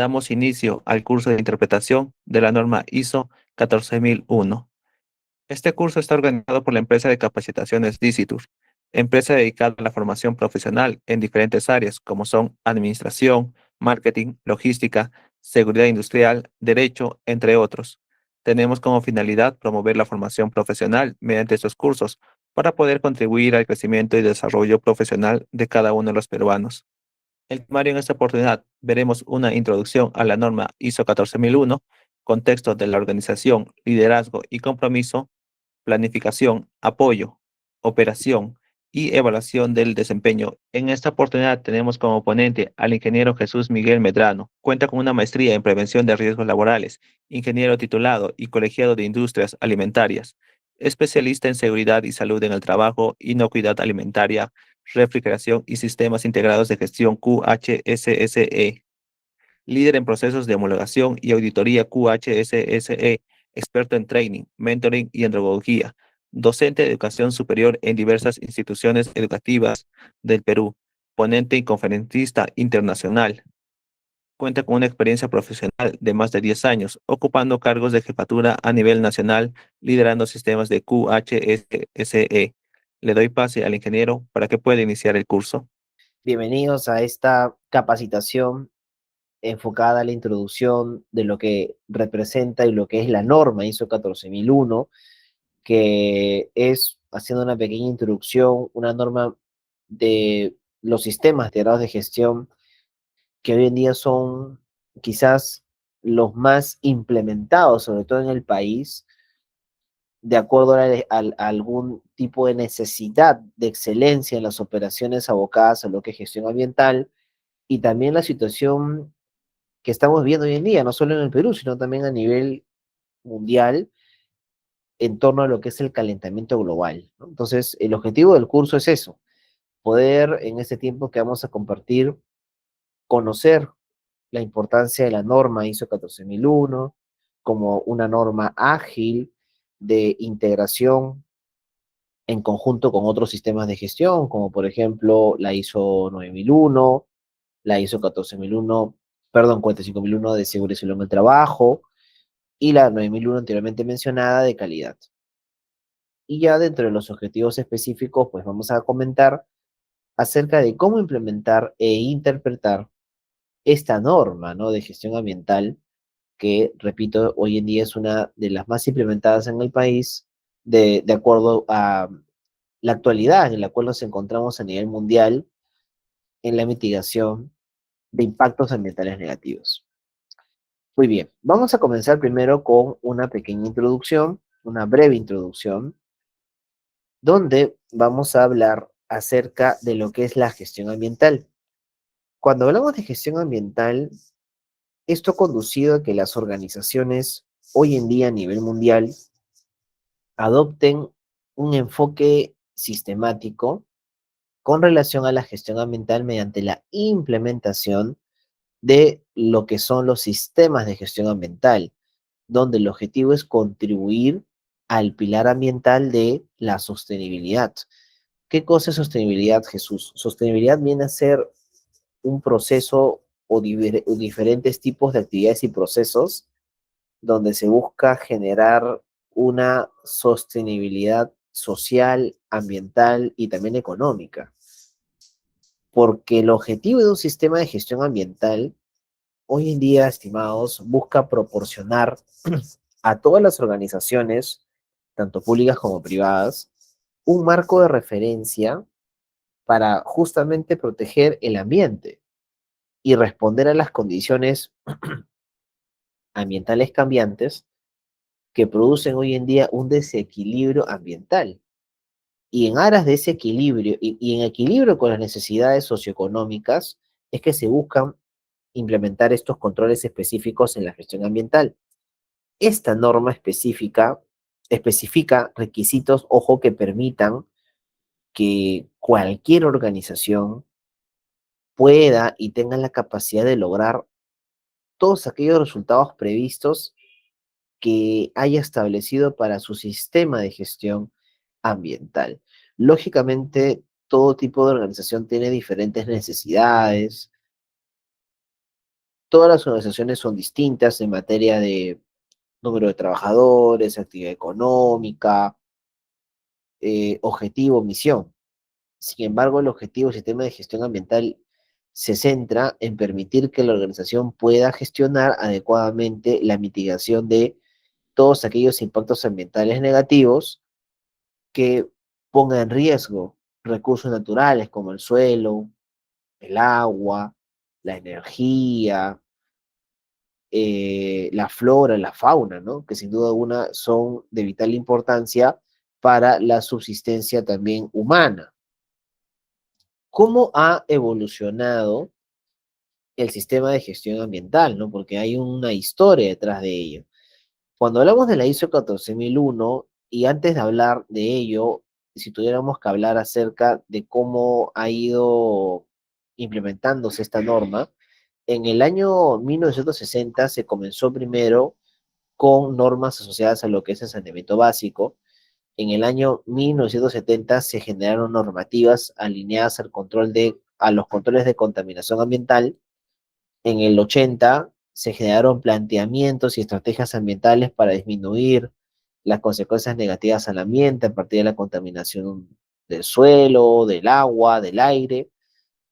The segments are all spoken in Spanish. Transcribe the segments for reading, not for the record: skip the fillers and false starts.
damos inicio al curso de interpretación de la norma ISO 14001. Este curso está organizado por la empresa de capacitaciones Dicitur, empresa dedicada a la formación profesional en diferentes áreas como son administración, marketing, logística, seguridad industrial, derecho, entre otros. Tenemos como finalidad promover la formación profesional mediante estos cursos para poder contribuir al crecimiento y desarrollo profesional de cada uno de los peruanos. El temario en esta oportunidad veremos una introducción a la norma ISO 14001, contexto de la organización, liderazgo y compromiso, planificación, apoyo, operación y evaluación del desempeño. En esta oportunidad tenemos como ponente al ingeniero Jesús Miguel Medrano. Cuenta con una maestría en prevención de riesgos laborales, ingeniero titulado y colegiado de industrias alimentarias, especialista en seguridad y salud en el trabajo, inocuidad alimentaria, refrigeración y sistemas integrados de gestión QHSSE, líder en procesos de homologación y auditoría QHSSE, experto en training, mentoring y andrología, docente de educación superior en diversas instituciones educativas del Perú, ponente y conferencista internacional. Cuenta con una experiencia profesional de más de 10 años, ocupando cargos de jefatura a nivel nacional, liderando sistemas de QHSE. Le doy pase al ingeniero para que pueda iniciar el curso. Bienvenidos a esta capacitación enfocada a la introducción de lo que representa y lo que es la norma ISO 14001, que es, haciendo una pequeña introducción, una norma de los sistemas integrados de gestión que hoy en día son quizás los más implementados, sobre todo en el país, de acuerdo a algún tipo de necesidad de excelencia en las operaciones abocadas a lo que es gestión ambiental y también la situación que estamos viendo hoy en día, no solo en el Perú, sino también a nivel mundial, en torno a lo que es el calentamiento global, ¿no? Entonces, el objetivo del curso es eso, poder en este tiempo que vamos a compartir, conocer la importancia de la norma ISO 14001 como una norma ágil de integración en conjunto con otros sistemas de gestión, como por ejemplo la ISO 9001, la ISO 14001, perdón, 45001 de seguridad y salud en el trabajo, y la 9001 anteriormente mencionada de calidad. Y ya dentro de los objetivos específicos, pues vamos a comentar acerca de cómo implementar e interpretar esta norma, ¿no?, de gestión ambiental, que, repito, hoy en día es una de las más implementadas en el país, de acuerdo a la actualidad en la cual nos encontramos a nivel mundial en la mitigación de impactos ambientales negativos. Muy bien, vamos a comenzar primero con una pequeña introducción, una breve introducción, donde vamos a hablar acerca de lo que es la gestión ambiental. Cuando hablamos de gestión ambiental, esto ha conducido a que las organizaciones hoy en día a nivel mundial adopten un enfoque sistemático con relación a la gestión ambiental mediante la implementación de lo que son los sistemas de gestión ambiental, donde el objetivo es contribuir al pilar ambiental de la sostenibilidad. ¿Qué cosa es sostenibilidad, Jesús? Sostenibilidad viene a ser un proceso o diferentes tipos de actividades y procesos donde se busca generar una sostenibilidad social, ambiental y también económica. Porque el objetivo de un sistema de gestión ambiental, hoy en día, estimados, busca proporcionar a todas las organizaciones, tanto públicas como privadas, un marco de referencia para justamente proteger el ambiente y responder a las condiciones ambientales cambiantes que producen hoy en día un desequilibrio ambiental. Y en aras de ese equilibrio y en equilibrio con las necesidades socioeconómicas, es que se buscan implementar estos controles específicos en la gestión ambiental. Esta norma especifica requisitos, ojo, que permitan que cualquier organización pueda y tenga la capacidad de lograr todos aquellos resultados previstos que haya establecido para su sistema de gestión ambiental. Lógicamente, todo tipo de organización tiene diferentes necesidades, Todas las organizaciones son distintas en materia de número de trabajadores, actividad económica, objetivo, misión. Sin embargo, el objetivo del sistema de gestión ambiental se centra en permitir que la organización pueda gestionar adecuadamente la mitigación de todos aquellos impactos ambientales negativos que pongan en riesgo recursos naturales como el suelo, el agua, la energía, la flora, la fauna, ¿no? Que sin duda alguna son de vital importancia para la subsistencia también humana. ¿Cómo ha evolucionado el sistema de gestión ambiental, ¿no? Porque hay una historia detrás de ello. Cuando hablamos de la ISO 14001, y antes de hablar de ello, si tuviéramos que hablar acerca de cómo ha ido implementándose esta norma, en el año 1960 se comenzó primero con normas asociadas a lo que es el saneamiento básico. En el año 1970 se generaron normativas alineadas a los controles de contaminación ambiental. En el 80 se generaron planteamientos y estrategias ambientales para disminuir las consecuencias negativas al ambiente a partir de la contaminación del suelo, del agua, del aire.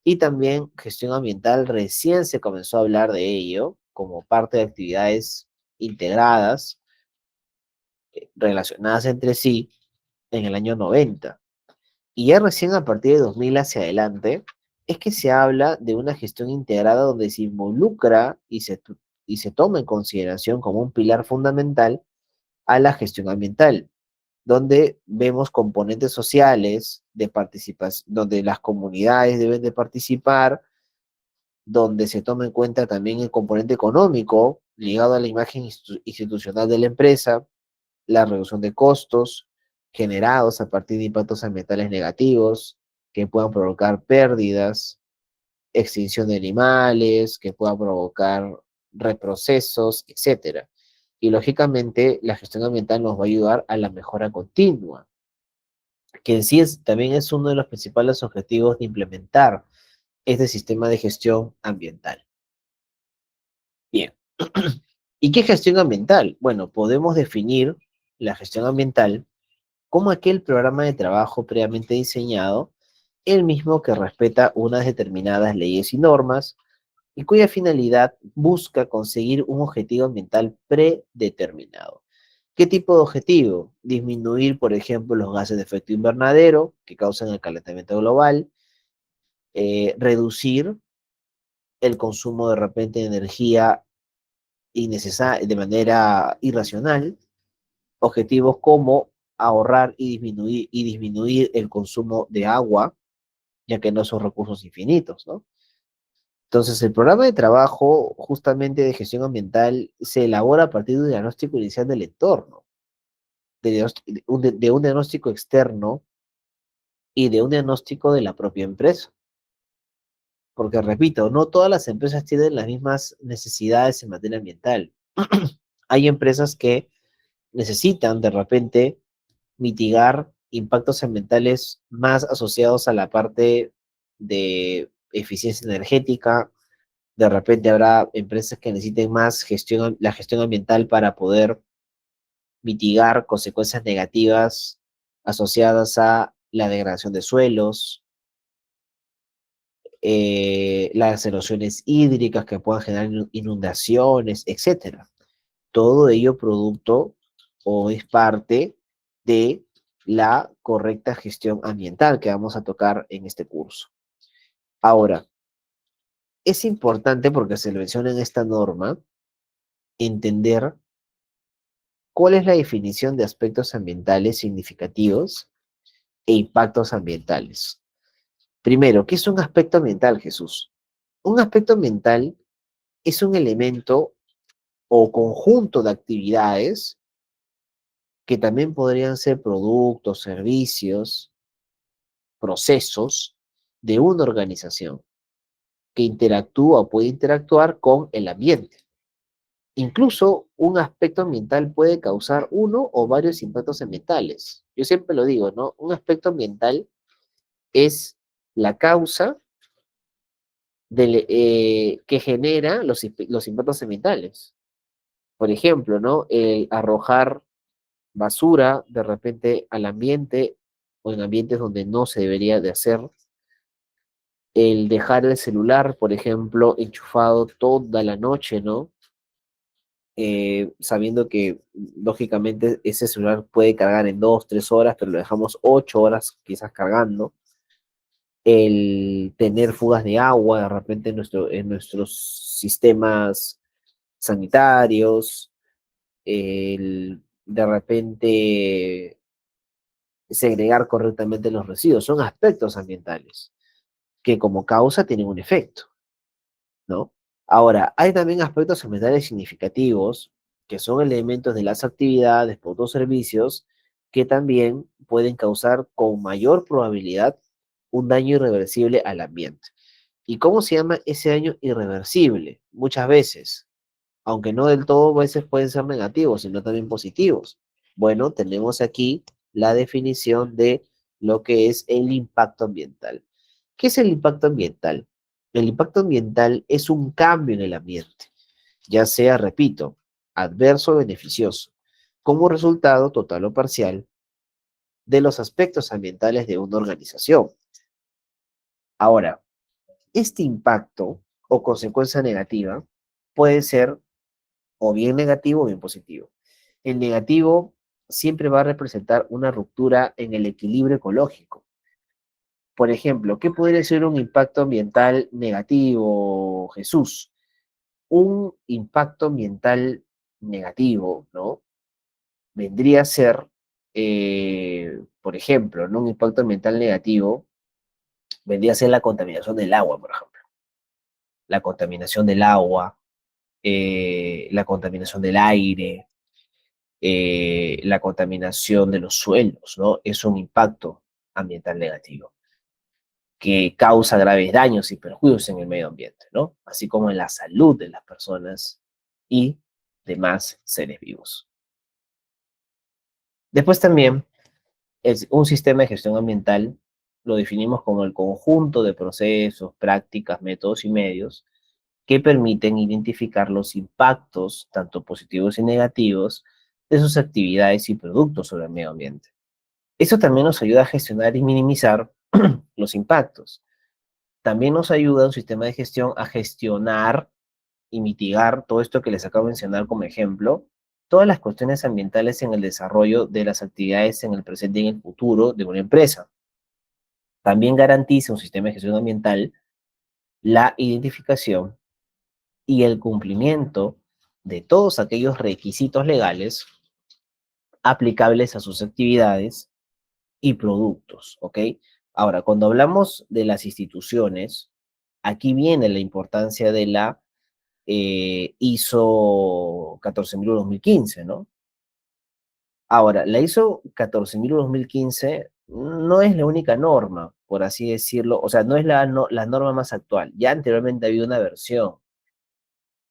Y también gestión ambiental, recién se comenzó a hablar de ello como parte de actividades integradas, relacionadas entre sí, en el año 90. Y ya recién a partir de 2000 hacia adelante, es que se habla de una gestión integrada donde se involucra y se toma en consideración como un pilar fundamental a la gestión ambiental, donde vemos componentes sociales de participación, donde las comunidades deben de participar, donde se toma en cuenta también el componente económico ligado a la imagen institucional de la empresa, la reducción de costos generados a partir de impactos ambientales negativos que puedan provocar pérdidas, extinción de animales, que puedan provocar reprocesos, etcétera. Y lógicamente la gestión ambiental nos va a ayudar a la mejora continua, que en sí también es uno de los principales objetivos de implementar este sistema de gestión ambiental. Bien. ¿Y qué gestión ambiental? Bueno, podemos definir la gestión ambiental como aquel programa de trabajo previamente diseñado, el mismo que respeta unas determinadas leyes y normas y cuya finalidad busca conseguir un objetivo ambiental predeterminado. ¿Qué tipo de objetivo? Disminuir, por ejemplo, los gases de efecto invernadero que causan el calentamiento global, reducir el consumo de repente de energía innecesaria de manera irracional, objetivos como ahorrar y disminuir el consumo de agua, ya que no son recursos infinitos, ¿no? Entonces, el programa de trabajo justamente de gestión ambiental se elabora a partir de un diagnóstico inicial del entorno, de un diagnóstico externo y de un diagnóstico de la propia empresa. Porque, repito, no todas las empresas tienen las mismas necesidades en materia ambiental. Hay empresas que necesitan de repente mitigar impactos ambientales más asociados a la parte de eficiencia energética. De repente habrá empresas que necesiten más la gestión ambiental para poder mitigar consecuencias negativas asociadas a la degradación de suelos, las erosiones hídricas que puedan generar inundaciones, etcétera. Todo ello producto o es parte de la correcta gestión ambiental que vamos a tocar en este curso. Ahora, es importante porque se lo menciona en esta norma entender cuál es la definición de aspectos ambientales significativos e impactos ambientales. Primero, ¿qué es un aspecto ambiental, Jesús? Un aspecto ambiental es un elemento o conjunto de actividades que también podrían ser productos, servicios, procesos de una organización que interactúa o puede interactuar con el ambiente. Incluso un aspecto ambiental puede causar uno o varios impactos ambientales. Yo siempre lo digo, ¿no? Un aspecto ambiental es la causa que genera los impactos ambientales. Por ejemplo, ¿no? El arrojar basura de repente al ambiente o en ambientes donde no se debería de hacer, el dejar el celular, por ejemplo, enchufado toda la noche, ¿no? Sabiendo que lógicamente ese celular puede cargar en 2, 3 horas, pero lo dejamos 8 horas quizás cargando. El tener fugas de agua de repente en nuestros sistemas sanitarios, el de repente segregar correctamente los residuos, son aspectos ambientales que como causa tienen un efecto, ¿no? Ahora, hay también aspectos ambientales significativos que son elementos de las actividades, productos, servicios que también pueden causar con mayor probabilidad un daño irreversible al ambiente. ¿Y cómo se llama ese daño irreversible? Muchas veces, aunque no del todo, a veces pueden ser negativos, sino también positivos. Bueno, tenemos aquí la definición de lo que es el impacto ambiental. ¿Qué es el impacto ambiental? El impacto ambiental es un cambio en el ambiente, ya sea, repito, adverso o beneficioso, como resultado total o parcial de los aspectos ambientales de una organización. Ahora, este impacto o consecuencia negativa puede ser o bien negativo o bien positivo. El negativo siempre va a representar una ruptura en el equilibrio ecológico. Por ejemplo, ¿qué podría ser un impacto ambiental negativo, Jesús? Un impacto ambiental negativo, ¿no? Vendría a ser, por ejemplo, ¿no? Un impacto ambiental negativo vendría a ser la contaminación del agua, por ejemplo. La contaminación del agua, la contaminación del aire, la contaminación de los suelos, ¿no? Es un impacto ambiental negativo que causa graves daños y perjuicios en el medio ambiente, ¿no? Así como en la salud de las personas y demás seres vivos. Después también, un sistema de gestión ambiental lo definimos como el conjunto de procesos, prácticas, métodos y medios que permiten identificar los impactos, tanto positivos y negativos, de sus actividades y productos sobre el medio ambiente. Eso también nos ayuda a gestionar y minimizar los impactos. También nos ayuda un sistema de gestión a gestionar y mitigar todo esto que les acabo de mencionar como ejemplo, todas las cuestiones ambientales en el desarrollo de las actividades en el presente y en el futuro de una empresa. También garantiza un sistema de gestión ambiental la identificación y el cumplimiento de todos aquellos requisitos legales aplicables a sus actividades y productos, ¿ok? Ahora, cuando hablamos de las instituciones, aquí viene la importancia de la ISO 14001-2015, ¿no? Ahora, la ISO 14001-2015 no es la única norma, por así decirlo, o sea, no es la norma más actual. Ya anteriormente había una versión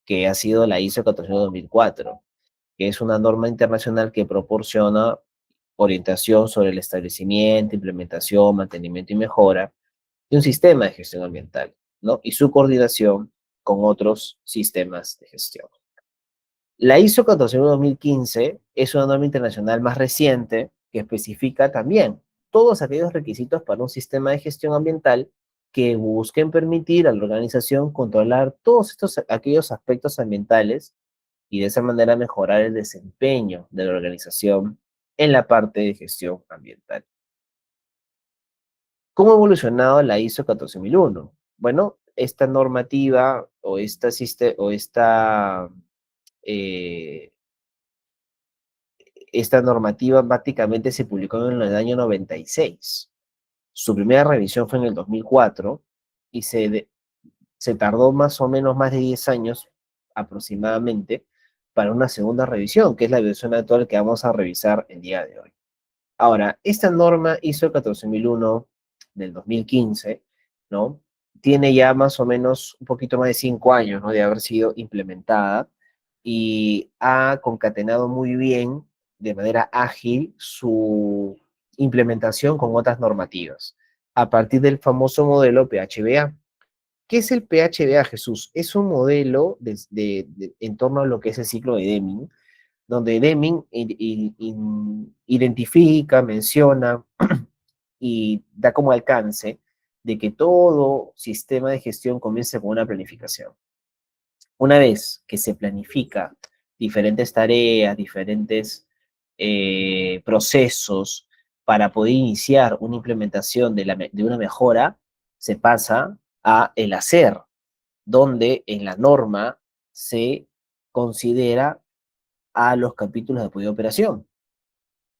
que ha sido la ISO 14001-2004, que es una norma internacional que proporciona orientación sobre el establecimiento, implementación, mantenimiento y mejora de un sistema de gestión ambiental, ¿no? Y su coordinación con otros sistemas de gestión. La ISO 14001-2015 es una norma internacional más reciente que especifica también todos aquellos requisitos para un sistema de gestión ambiental que busquen permitir a la organización controlar todos aquellos aspectos ambientales y de esa manera mejorar el desempeño de la organización en la parte de gestión ambiental. ¿Cómo ha evolucionado la ISO 14001? Bueno, esta normativa eh, esta normativa prácticamente se publicó en el año 96. Su primera revisión fue en el 2004 y se tardó más o menos más de 10 años aproximadamente para una segunda revisión, que es la versión actual que vamos a revisar el día de hoy. Ahora, esta norma ISO 14001 del 2015, ¿no? Tiene ya más o menos un poquito más de 5 años, ¿no? De haber sido implementada y ha concatenado muy bien, de manera ágil, su implementación con otras normativas, a partir del famoso modelo PHBA. ¿Qué es el PHBA, Jesús? Es un modelo en torno a lo que es el ciclo de Deming, donde Deming identifica, menciona y da como alcance de que todo sistema de gestión comienza con una planificación. Una vez que se planifica diferentes tareas, diferentes procesos para poder iniciar una implementación de una mejora, se pasa a el hacer, donde en la norma se considera a los capítulos de apoyo de operación.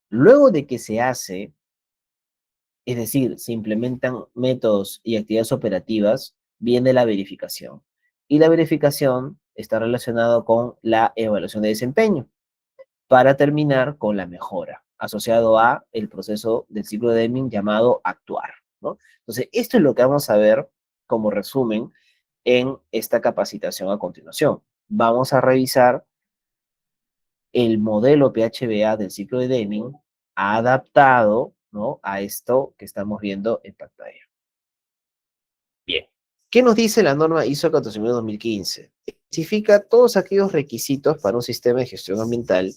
Luego de que se hace, es decir, se implementan métodos y actividades operativas, viene la verificación. Y la verificación está relacionada con la evaluación de desempeño, para terminar con la mejora, asociado a el proceso del ciclo de Deming llamado actuar, ¿no? Entonces, esto es lo que vamos a ver como resumen en esta capacitación a continuación. Vamos a revisar el modelo PHBA del ciclo de Deming adaptado, ¿no?, a esto que estamos viendo en pantalla. Bien. ¿Qué nos dice la norma ISO 14000-2015? Especifica todos aquellos requisitos para un sistema de gestión ambiental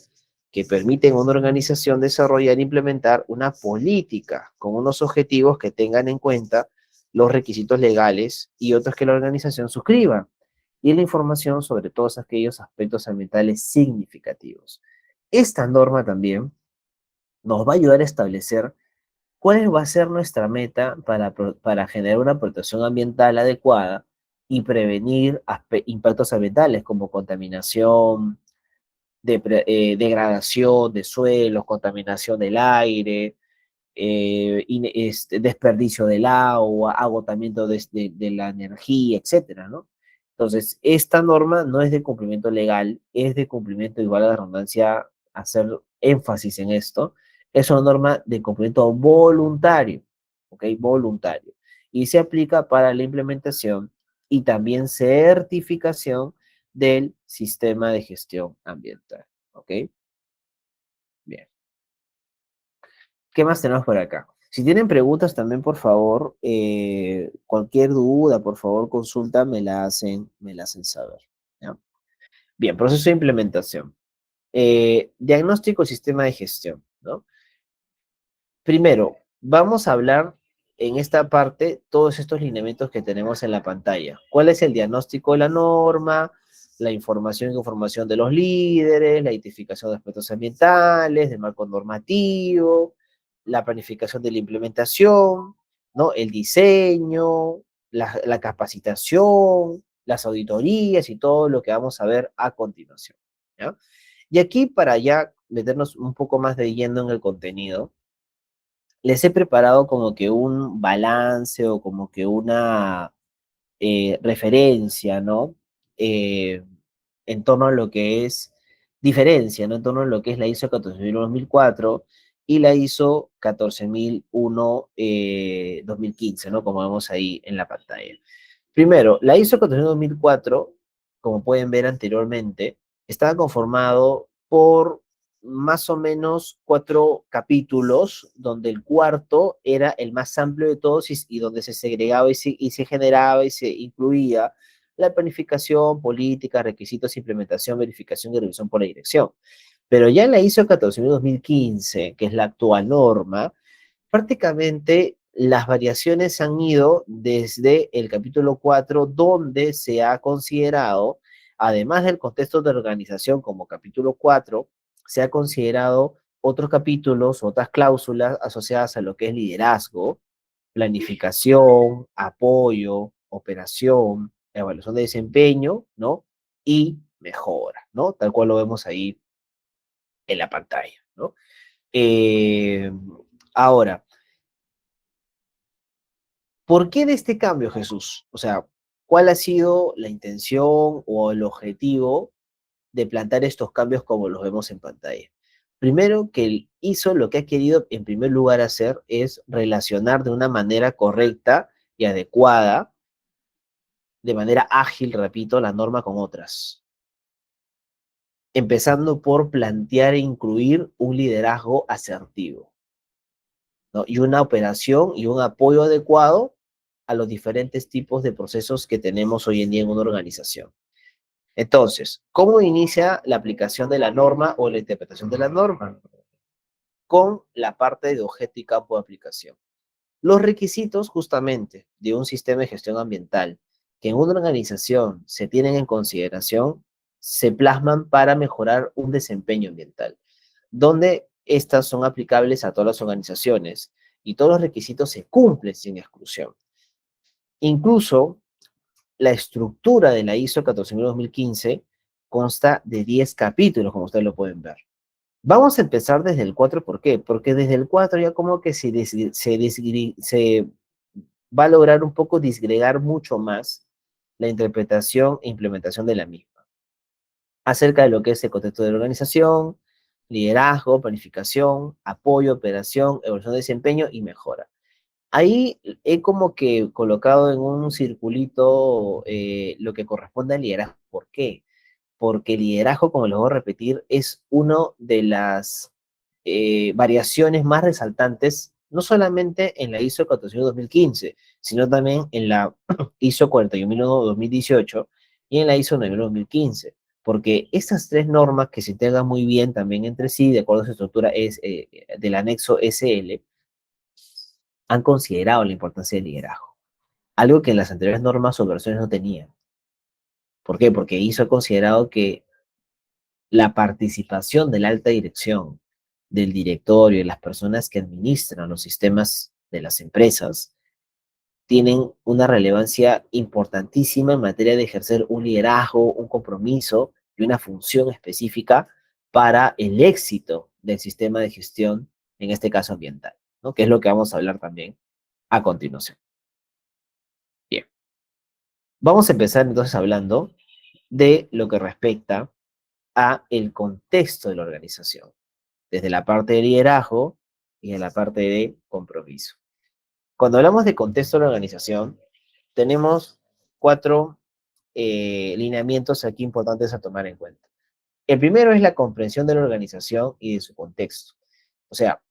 que permiten a una organización desarrollar e implementar una política con unos objetivos que tengan en cuenta los requisitos legales y otros que la organización suscriba, y la información sobre todos aquellos aspectos ambientales significativos. Esta norma también nos va a ayudar a establecer cuál va a ser nuestra meta para generar una protección ambiental adecuada y prevenir impactos ambientales como contaminación, degradación de suelos, contaminación del aire, desperdicio del agua, agotamiento de la energía, etcétera, ¿no? Entonces, esta norma no es de cumplimiento legal, es de cumplimiento, igual a la redundancia, hacer énfasis en esto, es una norma de cumplimiento voluntario, ¿ok? Voluntario. Y se aplica para la implementación y también certificación del sistema de gestión ambiental, ¿ok? Bien. ¿Qué más tenemos por acá? Si tienen preguntas también, por favor, cualquier duda, por favor, consulta, me la hacen saber, ¿ya? Bien, proceso de implementación. Diagnóstico y sistema de gestión, ¿no? Primero, vamos a hablar en esta parte todos estos lineamientos que tenemos en la pantalla. ¿Cuál es el diagnóstico de la norma? La información y información de los líderes, la identificación de aspectos ambientales, del marco normativo, la planificación de la implementación, ¿no? El diseño, la capacitación, las auditorías y todo lo que vamos a ver a continuación, ¿ya? Y aquí, para ya meternos un poco más de lleno en el contenido, les he preparado como que un balance o como que una referencia, ¿no? Eh, en torno a lo que es diferencia, ¿no? En torno a lo que es la ISO 14001-2004 y la ISO 14001-2015, ¿no? Como vemos ahí en la pantalla. Primero, la ISO 14001-2004, como pueden ver anteriormente, estaba conformado por más o menos 4 capítulos, donde el cuarto era el más amplio de todos y donde se segregaba y se generaba y se incluía la planificación, política, requisitos, implementación, verificación y revisión por la dirección. Pero ya en la ISO 14000-2015, que es la actual norma, prácticamente las variaciones han ido desde el capítulo 4, donde se ha considerado, además del contexto de organización como capítulo 4, se ha considerado otros capítulos, otras cláusulas asociadas a lo que es liderazgo, planificación, apoyo, operación, evaluación de desempeño, ¿no? Y mejora, ¿no? Tal cual lo vemos ahí en la pantalla, ¿no? Eh, ahora, ¿por qué de este cambio, Jesús? O sea, ¿cuál ha sido la intención o el objetivo de plantear estos cambios como los vemos en pantalla? Primero, que él hizo lo que ha querido en primer lugar hacer es relacionar de una manera correcta y adecuada, de manera ágil, repito, la norma con otras. Empezando por plantear e incluir un liderazgo asertivo, ¿no? Y una operación y un apoyo adecuado a los diferentes tipos de procesos que tenemos hoy en día en una organización. Entonces, ¿cómo inicia la aplicación de la norma o la interpretación de la norma? Con la parte de objeto y campo de aplicación. Los requisitos justamente de un sistema de gestión ambiental que en una organización se tienen en consideración se plasman para mejorar un desempeño ambiental, donde estas son aplicables a todas las organizaciones y todos los requisitos se cumplen sin exclusión. Incluso la estructura de la ISO 14000-2015 consta de 10 capítulos, como ustedes lo pueden ver. Vamos a empezar desde el 4, ¿por qué? Porque desde el 4 ya como que se va a lograr un poco disgregar mucho más la interpretación e implementación de la misma, acerca de lo que es el contexto de la organización, liderazgo, planificación, apoyo, operación, evaluación de desempeño y mejora. Ahí he como que colocado en un circulito lo que corresponde al liderazgo. ¿Por qué? Porque el liderazgo, como lo voy a repetir, es una de las variaciones más resaltantes, no solamente en la ISO 14000-2015, sino también en la ISO 41001-2018 y en la ISO 9001-2015, porque estas tres normas que se integran muy bien también entre sí, de acuerdo a su estructura del anexo SL, han considerado la importancia del liderazgo, algo que en las anteriores normas o versiones no tenían. ¿Por qué? Porque ISO ha considerado que la participación de la alta dirección, del directorio y las personas que administran los sistemas de las empresas tienen una relevancia importantísima en materia de ejercer un liderazgo, un compromiso y una función específica para el éxito del sistema de gestión, en este caso ambiental, ¿no? Que es lo que vamos a hablar también a continuación. Bien, vamos a empezar entonces hablando de lo que respecta a el contexto de la organización, desde la parte de liderazgo y en la parte de compromiso. Cuando hablamos de contexto de la organización, tenemos cuatro lineamientos aquí importantes a tomar en cuenta. El primero es la comprensión de la organización y de su contexto. O sea,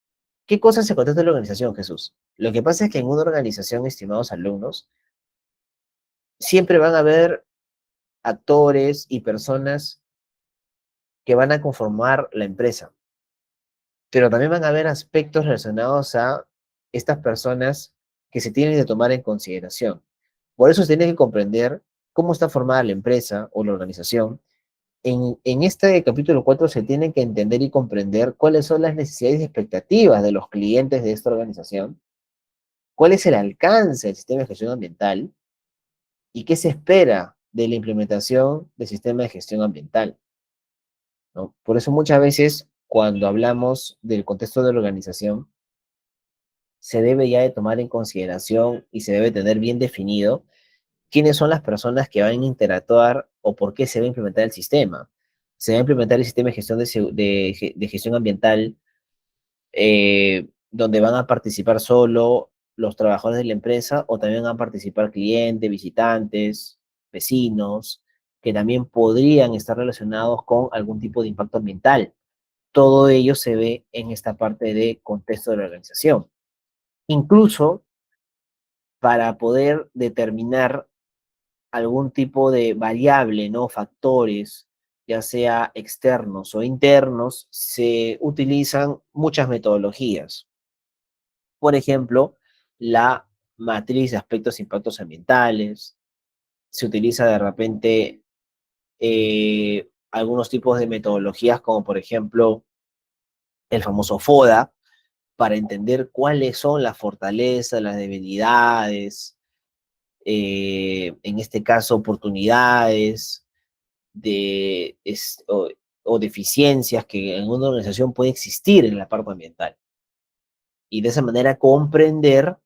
¿qué cosa es el contexto de la organización, Jesús? Lo que pasa es que en una organización, estimados alumnos, siempre van a haber actores y personas que van a conformar la empresa, pero también van a haber aspectos relacionados a estas personas que se tienen que tomar en consideración. Por eso se tiene que comprender cómo está formada la empresa o la organización. En este capítulo 4 se tiene que entender y comprender cuáles son las necesidades y expectativas de los clientes de esta organización, cuál es el alcance del sistema de gestión ambiental y qué se espera de la implementación del sistema de gestión ambiental, ¿no? Por eso muchas veces cuando hablamos del contexto de la organización, se debe ya de tomar en consideración y se debe tener bien definido quiénes son las personas que van a interactuar o por qué se va a implementar el sistema. Se va a implementar el sistema de gestión, de gestión ambiental donde van a participar solo los trabajadores de la empresa o también van a participar clientes, visitantes, vecinos, que también podrían estar relacionados con algún tipo de impacto ambiental. Todo ello se ve en esta parte de contexto de la organización. Incluso para poder determinar algún tipo de variable, ¿no? Factores, ya sea externos o internos, se utilizan muchas metodologías. Por ejemplo, la matriz de aspectos e impactos ambientales, se utiliza de repente algunos tipos de metodologías como por ejemplo el famoso FODA, para entender cuáles son las fortalezas, las debilidades, en este caso oportunidades o deficiencias que en una organización puede existir en la parte ambiental. Y de esa manera comprender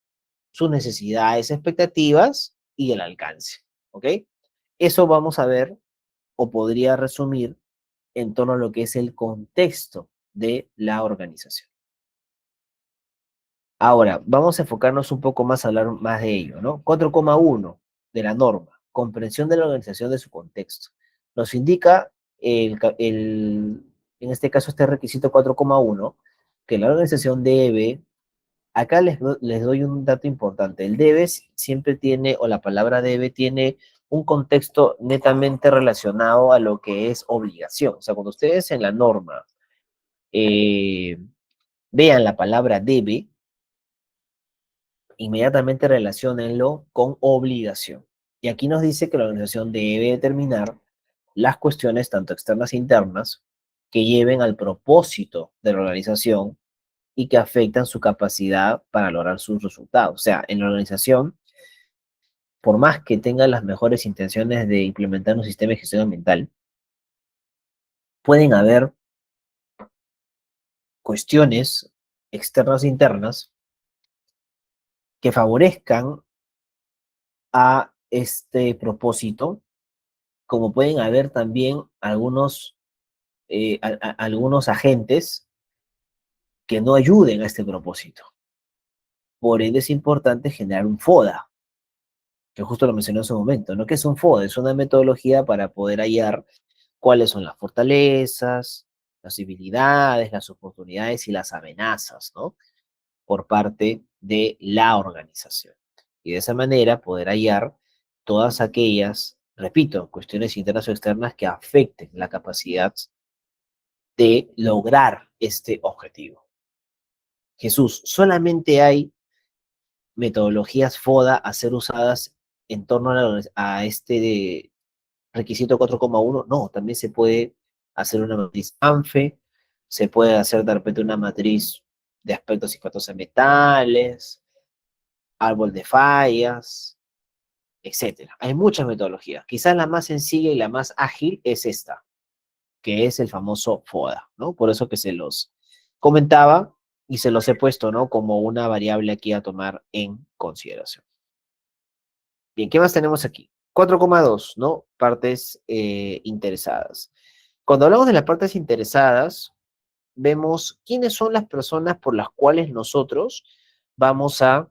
sus necesidades, expectativas y el alcance. ¿Ok? Eso vamos a ver o podría resumir en torno a lo que es el contexto de la organización. Ahora, vamos a enfocarnos un poco más a hablar más de ello, ¿no? 4,1 de la norma, comprensión de la organización de su contexto. Nos indica, en este caso, este requisito 4,1, que la organización debe Acá les doy un dato importante. El debe siempre tiene, o la palabra debe tiene un contexto netamente relacionado a lo que es obligación. O sea, cuando ustedes en la norma eh, vean la palabra debe, inmediatamente relaciónenlo con obligación. Y aquí nos dice que la organización debe determinar las cuestiones, tanto externas e internas, que lleven al propósito de la organización y que afectan su capacidad para lograr sus resultados. O sea, en la organización, por más que tenga las mejores intenciones de implementar un sistema de gestión ambiental, pueden haber cuestiones externas e internas que favorezcan a este propósito, como pueden haber también algunos agentes que no ayuden a este propósito. Por ende es importante generar un FODA, que justo lo mencioné en su momento, ¿no? ¿Qué es un FODA? Es una metodología para poder hallar cuáles son las fortalezas, las debilidades, las oportunidades y las amenazas, ¿no? Por parte de la organización. Y de esa manera poder hallar todas aquellas, repito, cuestiones internas o externas que afecten la capacidad de lograr este objetivo. Jesús, solamente hay metodologías FODA a ser usadas en torno a este requisito 4,1. No, también se puede hacer una matriz ANFE, se puede hacer de repente una matriz de aspectos y patos en metales, árbol de fallas, etcétera. Hay muchas metodologías. Quizás la más sencilla y la más ágil es esta, que es el famoso FODA, ¿no? Por eso que se los comentaba y se los he puesto, ¿no? Como una variable aquí a tomar en consideración. Bien, ¿qué más tenemos aquí? 4,2, ¿no? Partes interesadas. Cuando hablamos de las partes interesadas, vemos quiénes son las personas por las cuales nosotros vamos a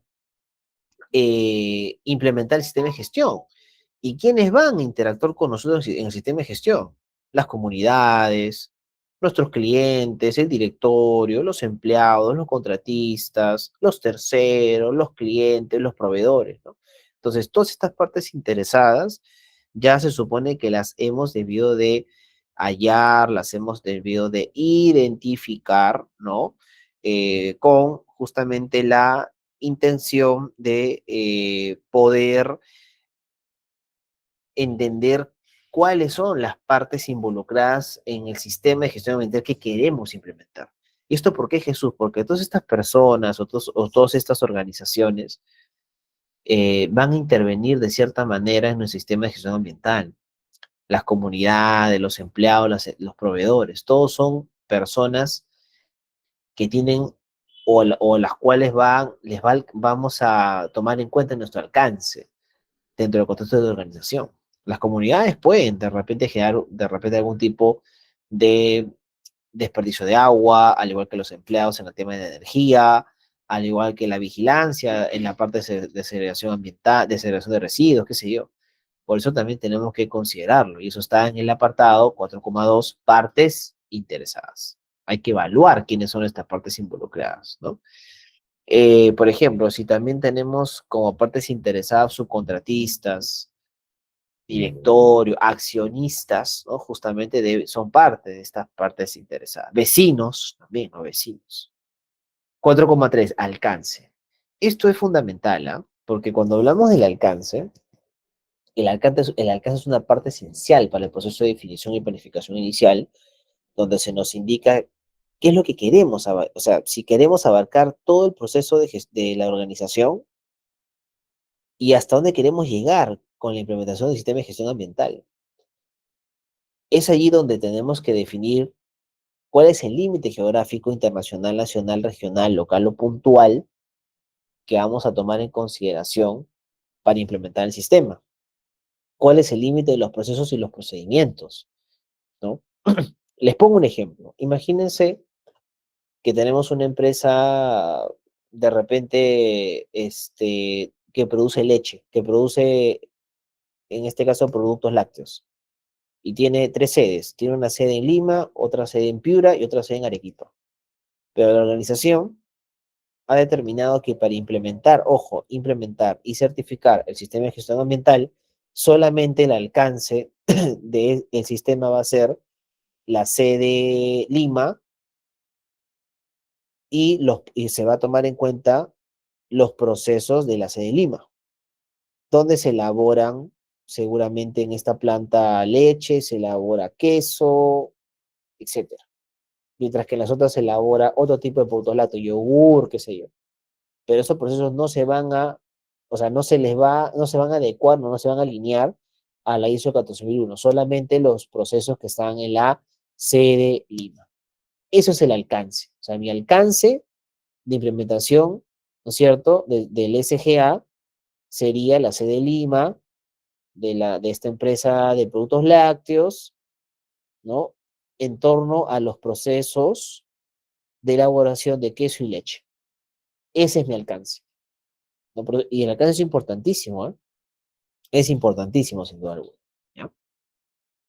implementar el sistema de gestión. ¿Y quiénes van a interactuar con nosotros en el sistema de gestión? Las comunidades, nuestros clientes, el directorio, los empleados, los contratistas, los terceros, los clientes, los proveedores, ¿no? Entonces, todas estas partes interesadas ya se supone que las hemos debido de hallar, las hemos debido de identificar, ¿no? Con justamente la intención de poder entender cuáles son las partes involucradas en el sistema de gestión ambiental que queremos implementar. ¿Y esto por qué, Jesús? Porque todas estas personas o todas estas organizaciones van a intervenir de cierta manera en el sistema de gestión ambiental. Las comunidades, los empleados, los proveedores, todos son personas que tienen o las cuales vamos a tomar en cuenta en nuestro alcance dentro del contexto de la organización. Las comunidades pueden de repente generar de repente algún tipo de desperdicio de agua, al igual que los empleados en el tema de energía, al igual que la vigilancia en la parte de segregación ambiental, de segregación de residuos, qué sé yo. Por eso también tenemos que considerarlo, y eso está en el apartado 4,2, partes interesadas. Hay que evaluar quiénes son estas partes involucradas, ¿no? Por ejemplo, si también tenemos como partes interesadas subcontratistas, directorio, accionistas, ¿no? Justamente son parte de estas partes interesadas. Vecinos, también, ¿no? Vecinos. 4,3, alcance. Esto es fundamental, ¿ah? Porque cuando hablamos del alcance, el alcance es una parte esencial para el proceso de definición y planificación inicial, donde se nos indica qué es lo que queremos, o sea, si queremos abarcar todo el proceso de la organización y hasta dónde queremos llegar con la implementación del sistema de gestión ambiental. Es allí donde tenemos que definir cuál es el límite geográfico internacional, nacional, regional, local o puntual que vamos a tomar en consideración para implementar el sistema. ¿Cuál es el límite de los procesos y los procedimientos? ¿No? Les pongo un ejemplo. Imagínense que tenemos una empresa de repente que produce leche, que produce, en este caso, productos lácteos. Y tiene 3 sedes. Tiene una sede en Lima, otra sede en Piura y otra sede en Arequipa. Pero la organización ha determinado que para implementar, ojo, implementar y certificar el sistema de gestión ambiental, solamente el alcance del sistema va a ser la sede Lima y se va a tomar en cuenta los procesos de la sede Lima, donde se elaboran seguramente en esta planta leche, se elabora queso, etcétera. Mientras que en las otras se elabora otro tipo de productos lácteos, yogur, qué sé yo. Pero esos procesos no se van a, o sea, no se van a adecuar, no se van a alinear a la ISO 14001, solamente los procesos que están en la sede Lima. Eso es el alcance. O sea, mi alcance de implementación, ¿no es cierto?, del SGA sería la sede Lima, de esta empresa de productos lácteos, ¿no? En torno a los procesos de elaboración de queso y leche. Ese es mi alcance, ¿no? Y el alcance es importantísimo, ¿eh? Es importantísimo, sin duda alguna. ¿Ya?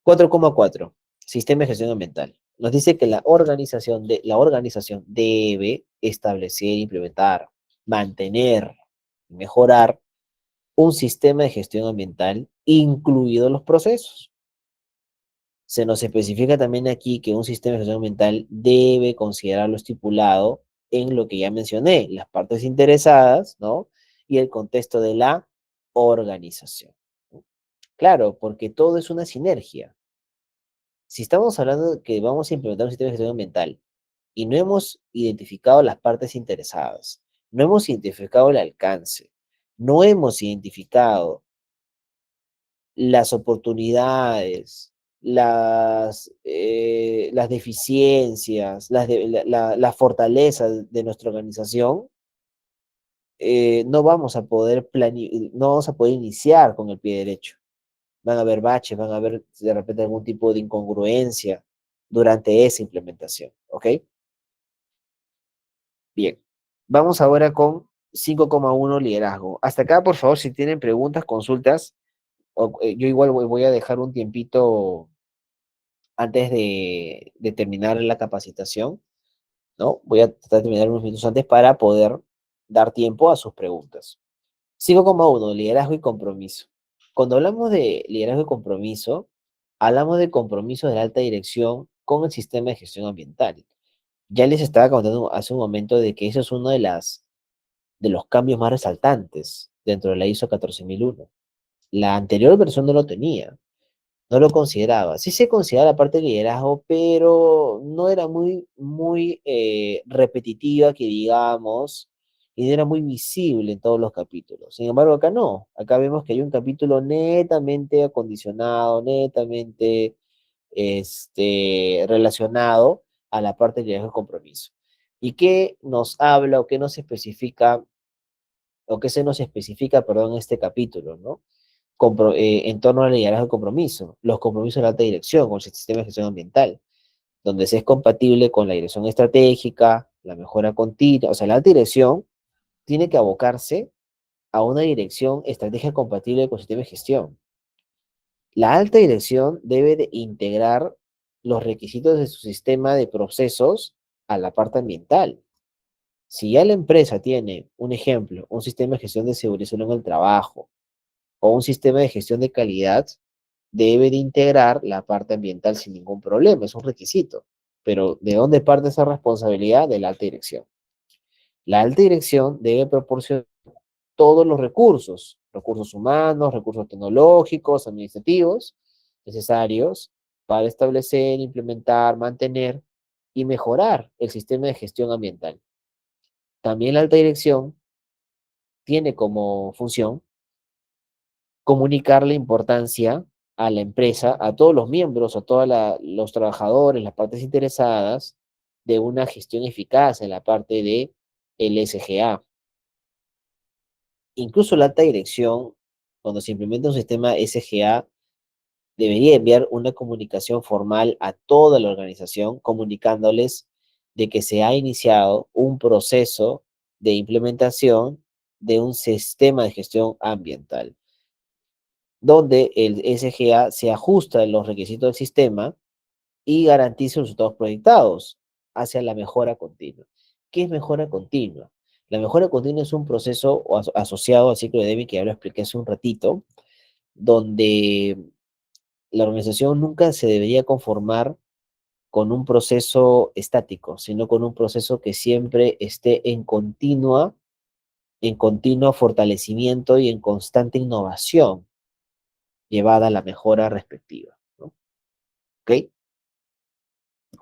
4,4. Sistema de gestión ambiental. Nos dice que la organización debe establecer, implementar, mantener y mejorar un sistema de gestión ambiental, incluidos los procesos. Se nos especifica también aquí que un sistema de gestión ambiental debe considerar lo estipulado en lo que ya mencioné, las partes interesadas, ¿no? Y el contexto de la organización. Claro, porque todo es una sinergia. Si estamos hablando de que vamos a implementar un sistema de gestión ambiental y no hemos identificado las partes interesadas, no hemos identificado el alcance, no hemos identificado las oportunidades, las deficiencias, las fortalezas de nuestra organización, no vamos a poder iniciar con el pie derecho. Van a haber baches, van a haber de repente algún tipo de incongruencia durante esa implementación, ¿ok? Bien, vamos ahora con 5,1 liderazgo. Hasta acá, por favor, si tienen preguntas, consultas, yo igual voy a dejar un tiempito antes de terminar la capacitación, ¿no? Voy a tratar de terminar unos minutos antes para poder dar tiempo a sus preguntas. 5,1, liderazgo y compromiso. Cuando hablamos de liderazgo y compromiso, hablamos de compromiso de la alta dirección con el sistema de gestión ambiental. Ya les estaba comentando hace un momento de que eso es uno de los cambios más resaltantes dentro de la ISO 14001. La anterior versión no lo tenía, no lo consideraba. Sí se consideraba la parte de liderazgo, pero no era muy repetitiva, que digamos, y no era muy visible en todos los capítulos. Sin embargo, acá no. Acá vemos que hay un capítulo netamente acondicionado, netamente relacionado a la parte de liderazgo y compromiso. ¿Y qué nos habla o qué nos especifica, o qué se nos especifica, perdón, en este capítulo, ¿no? En torno al liderazgo y compromiso, los compromisos de la alta dirección con el sistema de gestión ambiental, donde se es compatible con la dirección estratégica, la mejora continua, o sea, la alta dirección tiene que abocarse a una dirección estratégica compatible con el sistema de gestión. La alta dirección debe de integrar los requisitos de su sistema de procesos a la parte ambiental. Si ya la empresa tiene, un ejemplo, un sistema de gestión de seguridad en el trabajo o un sistema de gestión de calidad, debe de integrar la parte ambiental sin ningún problema, es un requisito. Pero ¿de dónde parte esa responsabilidad? De la alta dirección. La alta dirección debe proporcionar todos los recursos humanos, recursos tecnológicos, administrativos, necesarios para establecer, implementar, mantener y mejorar el sistema de gestión ambiental. También la alta dirección tiene como función comunicar la importancia a la empresa, a todos los miembros, a todos los trabajadores, las partes interesadas, de una gestión eficaz en la parte de el SGA. Incluso la alta dirección, cuando se implementa un sistema SGA, debería enviar una comunicación formal a toda la organización, comunicándoles de que se ha iniciado un proceso de implementación de un sistema de gestión ambiental, donde el SGA se ajusta a los requisitos del sistema y garantiza los resultados proyectados hacia la mejora continua. ¿Qué es mejora continua? La mejora continua es un proceso asociado al ciclo de Deming que ya lo expliqué hace un ratito, donde la organización nunca se debería conformar con un proceso estático, sino con un proceso que siempre esté en continuo fortalecimiento y en constante innovación llevada a la mejora respectiva, ¿no? ¿Ok?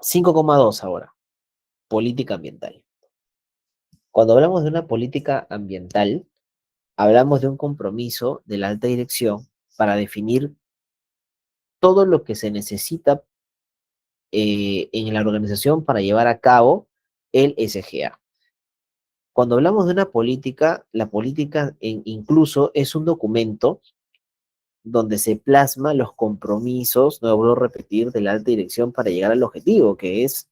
5,2 ahora, política ambiental. Cuando hablamos de una política ambiental, hablamos de un compromiso de la alta dirección para definir todo lo que se necesita en la organización para llevar a cabo el SGA. Cuando hablamos de una política, la política incluso es un documento donde se plasma los compromisos, no vuelvo a repetir, de la alta dirección para llegar al objetivo, que es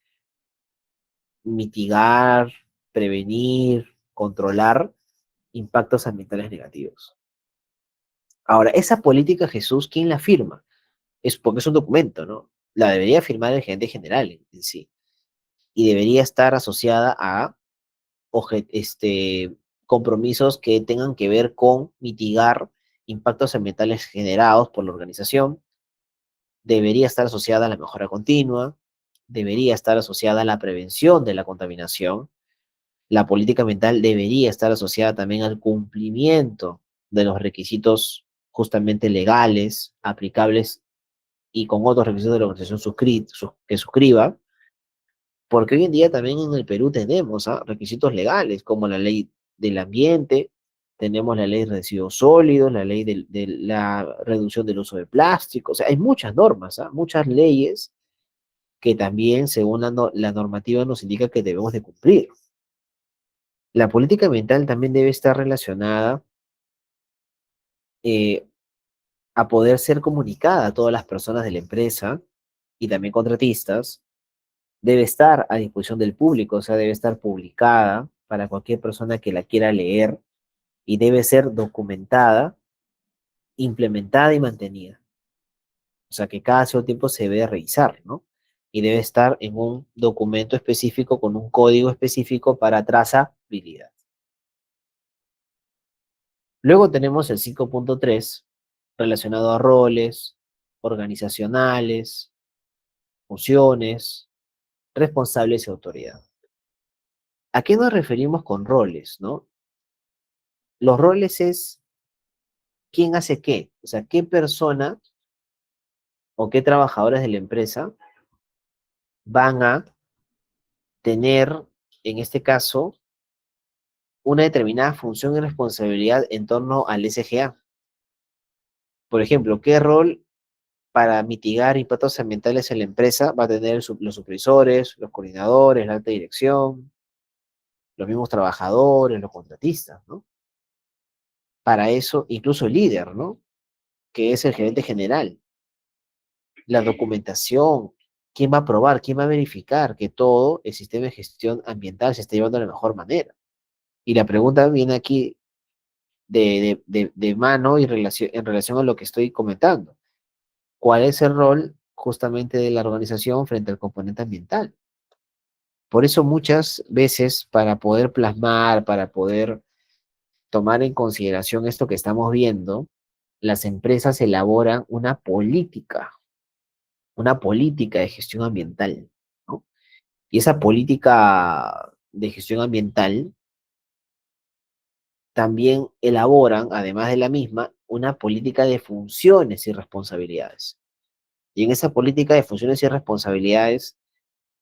mitigar, prevenir, controlar impactos ambientales negativos. Ahora, esa política, Jesús, ¿quién la firma? Es porque es un documento, ¿no? La debería firmar el gerente general en sí. Y debería estar asociada a compromisos que tengan que ver con mitigar impactos ambientales generados por la organización, debería estar asociada a la mejora continua, debería estar asociada a la prevención de la contaminación, la política ambiental debería estar asociada también al cumplimiento de los requisitos justamente legales, aplicables y con otros requisitos de la organización que suscriba, porque hoy en día también en el Perú tenemos requisitos legales como la ley del ambiente, tenemos la ley de residuos sólidos, la ley de la reducción del uso de plástico, o sea, hay muchas normas, muchas leyes que también, según la normativa, nos indica que debemos de cumplir. La política ambiental también debe estar relacionada eh, a poder ser comunicada a todas las personas de la empresa y también contratistas, debe estar a disposición del público, o sea, debe estar publicada para cualquier persona que la quiera leer y debe ser documentada, implementada y mantenida. O sea, que cada cierto tiempo se debe revisar, ¿no? Y debe estar en un documento específico con un código específico para trazabilidad. Luego tenemos el 5,3 relacionado a roles organizacionales, funciones, responsables y autoridad. ¿A qué nos referimos con roles, no? Los roles es quién hace qué, o sea, qué persona o qué trabajadores de la empresa van a tener, en este caso, una determinada función y responsabilidad en torno al SGA. Por ejemplo, ¿qué rol para mitigar impactos ambientales en la empresa va a tener los supervisores, los coordinadores, la alta dirección, los mismos trabajadores, los contratistas, ¿no? Para eso, incluso el líder, ¿no? Que es el gerente general. La documentación, quién va a aprobar, quién va a verificar que todo el sistema de gestión ambiental se esté llevando de la mejor manera. Y la pregunta viene aquí de mano y en relación a lo que estoy comentando. ¿Cuál es el rol justamente de la organización frente al componente ambiental? Por eso muchas veces para poder plasmar, para poder tomar en consideración esto que estamos viendo, las empresas elaboran una política de gestión ambiental, ¿no? Y esa política de gestión ambiental también elaboran, además de la misma, una política de funciones y responsabilidades. Y en esa política de funciones y responsabilidades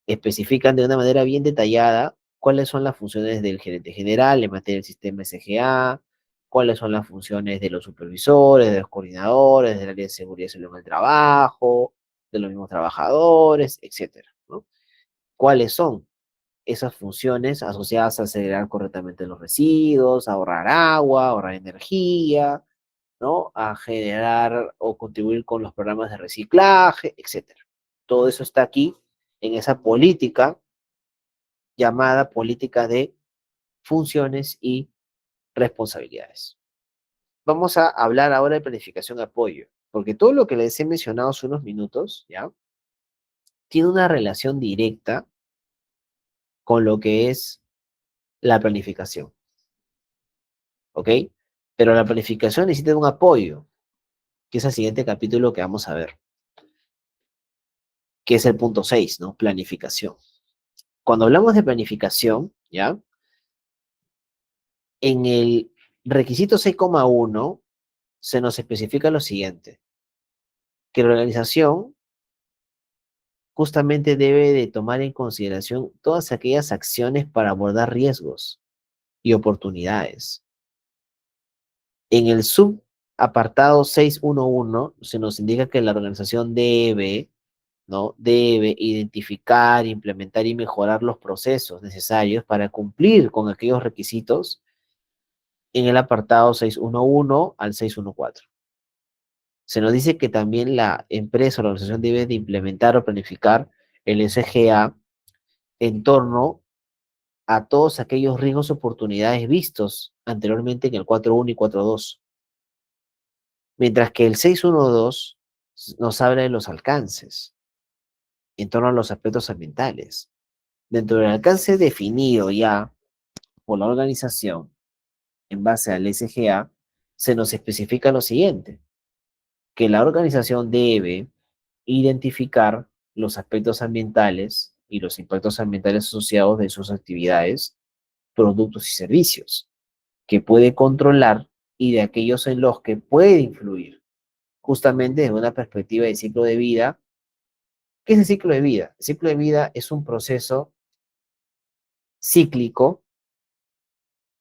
especifican de una manera bien detallada cuáles son las funciones del gerente general en materia del sistema SGA, cuáles son las funciones de los supervisores, de los coordinadores, del área de seguridad y salud en el trabajo, de los mismos trabajadores, etcétera, ¿no? ¿Cuáles son esas funciones asociadas a segregar correctamente los residuos, a ahorrar agua, ahorrar energía, ¿no? A generar o contribuir con los programas de reciclaje, etcétera? Todo eso está aquí en esa política llamada política de funciones y responsabilidades. Vamos a hablar ahora de planificación de apoyo, porque todo lo que les he mencionado hace unos minutos, ¿ya? Tiene una relación directa con lo que es la planificación. ¿ok? Pero la planificación necesita de un apoyo, que es el siguiente capítulo que vamos a ver, que es el punto 6, ¿no? Planificación. Cuando hablamos de planificación, ¿ya? En el requisito 6,1 se nos especifica lo siguiente, que la organización justamente debe de tomar en consideración todas aquellas acciones para abordar riesgos y oportunidades. En el subapartado 611 se nos indica que la organización debe, ¿no? Debe identificar, implementar y mejorar los procesos necesarios para cumplir con aquellos requisitos en el apartado 611 al 614. Se nos dice que también la empresa o la organización debe de implementar o planificar el SGA en torno a todos aquellos riesgos o oportunidades vistos anteriormente en el 4.1 y 4.2. Mientras que el 6.1.2 nos habla de los alcances en torno a los aspectos ambientales. Dentro del alcance definido ya por la organización en base al SGA, se nos especifica lo siguiente, que la organización debe identificar los aspectos ambientales y los impactos ambientales asociados de sus actividades, productos y servicios, que puede controlar y de aquellos en los que puede influir, justamente desde una perspectiva de ciclo de vida. ¿Qué es el ciclo de vida? El ciclo de vida es un proceso cíclico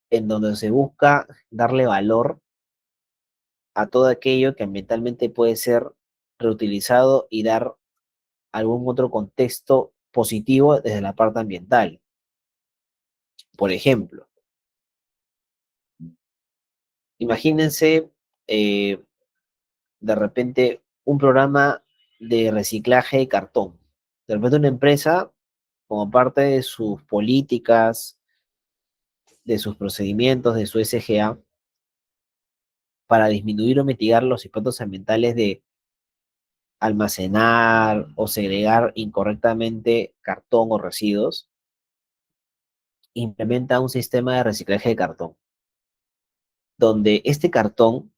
en donde se busca darle valor a todo aquello que ambientalmente puede ser reutilizado y dar algún otro contexto positivo desde la parte ambiental. Por ejemplo, imagínense eh, de repente un programa de reciclaje de cartón. De repente una empresa, como parte de sus políticas, de sus procedimientos, de su SGA, para disminuir o mitigar los impactos ambientales de almacenar o segregar incorrectamente cartón o residuos, implementa un sistema de reciclaje de cartón, donde este cartón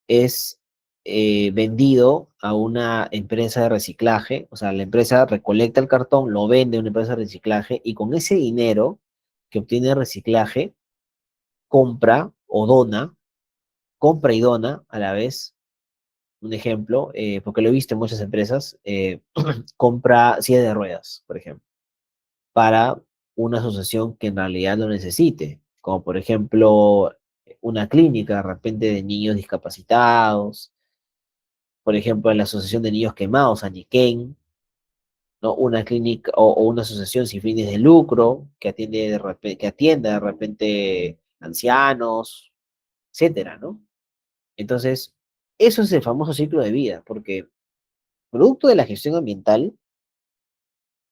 es vendido a una empresa de reciclaje, o sea, la empresa recolecta el cartón, lo vende a una empresa de reciclaje y con ese dinero que obtiene de reciclaje, compra o dona, compra y dona a la vez, un ejemplo, porque lo he visto en muchas empresas, compra silla de ruedas, por ejemplo, para una asociación que en realidad lo necesite, como por ejemplo una clínica de repente de niños discapacitados, por ejemplo, en la Asociación de Niños Quemados, Aniquén, ¿no? Una clínica o una asociación sin fines de lucro que atiende que atienda de repente ancianos, etcétera, ¿no? Entonces, eso es el famoso ciclo de vida, porque producto de la gestión ambiental,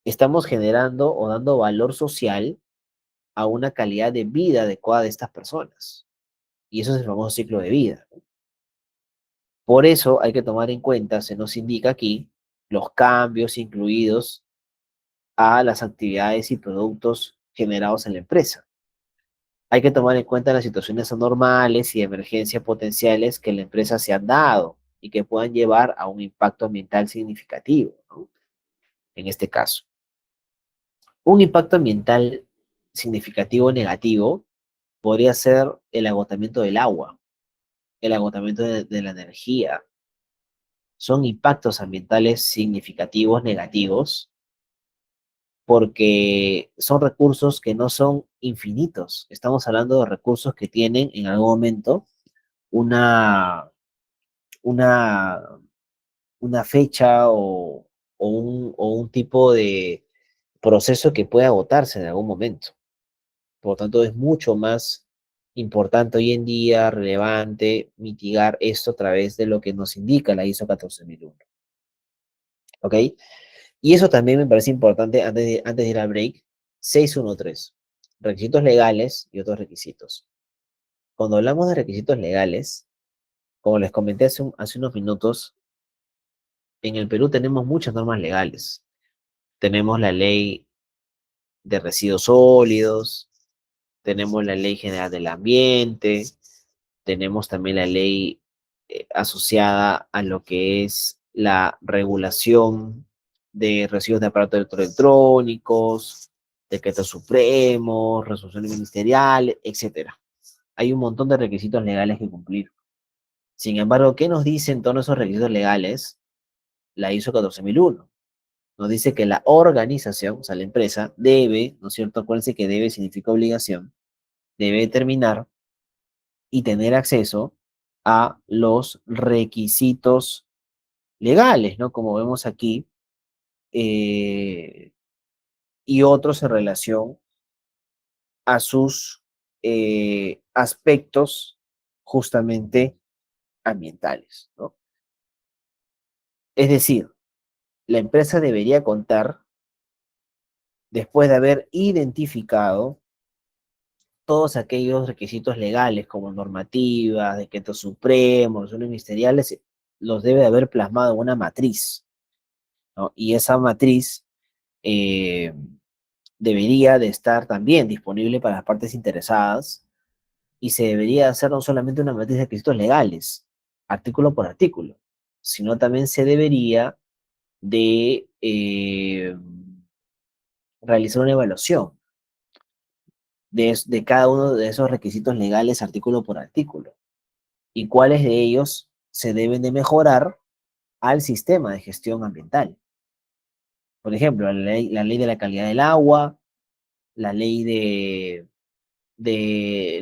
estamos generando o dando valor social a una calidad de vida adecuada de estas personas. Y eso es el famoso ciclo de vida, ¿no? Por eso hay que tomar en cuenta, se nos indica aquí, los cambios incluidos a las actividades y productos generados en la empresa. Hay que tomar en cuenta las situaciones anormales y emergencias potenciales que la empresa se han dado y que puedan llevar a un impacto ambiental significativo, ¿no? En este caso. Un impacto ambiental significativo negativo podría ser el agotamiento del agua, el agotamiento de la energía. Son impactos ambientales significativos negativos porque son recursos que no son infinitos. Estamos hablando de recursos que tienen en algún momento una, una, una fecha o un tipo de proceso que puede agotarse en algún momento. Por lo tanto, es mucho más importante hoy en día, relevante, mitigar esto a través de lo que nos indica la ISO 14001. ¿Ok? Y eso también me parece importante antes de ir al break. 613. Requisitos legales y otros requisitos. Cuando hablamos de requisitos legales, como les comenté hace unos minutos, en el Perú tenemos muchas normas legales. Tenemos la ley de residuos sólidos, tenemos la Ley General del Ambiente, tenemos también la ley asociada a lo que es la regulación de residuos de aparatos electrónicos, decretos supremos, resoluciones ministeriales, etcétera. Hay un montón de requisitos legales que cumplir. Sin embargo, ¿qué nos dicen todos esos requisitos legales? La ISO 14001. Nos dice que la organización, o sea, la empresa, debe, ¿no es cierto? Acuérdense que debe significa obligación, debe determinar y tener acceso a los requisitos legales, ¿no? Como vemos aquí, eh, y otros en relación a sus aspectos justamente ambientales, ¿no? Es decir, la empresa debería contar, después de haber identificado todos aquellos requisitos legales como normativas, decretos supremos, resoluciones ministeriales, los debe de haber plasmado en una matriz, ¿no? Y esa matriz eh, debería de estar también disponible para las partes interesadas y se debería hacer no solamente una matriz de requisitos legales, artículo por artículo, sino también se debería de realizar una evaluación de cada uno de esos requisitos legales artículo por artículo y cuáles de ellos se deben de mejorar al sistema de gestión ambiental. Por ejemplo, la ley de la calidad del agua, la ley de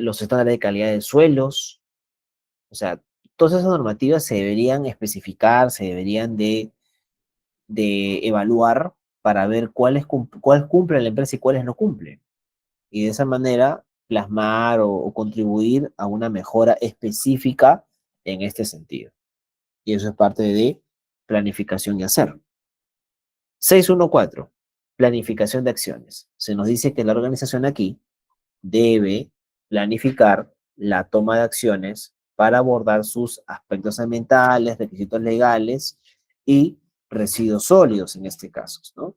los estándares de calidad de suelos, o sea, todas esas normativas se deberían especificar, se deberían de evaluar para ver cuál cumple la empresa y cuáles no cumplen. Y de esa manera plasmar o contribuir a una mejora específica en este sentido. Y eso es parte de planificación y hacer. 614. Planificación de acciones. Se nos dice que la organización aquí debe planificar la toma de acciones para abordar sus aspectos ambientales, requisitos legales y residuos sólidos en este caso, ¿no?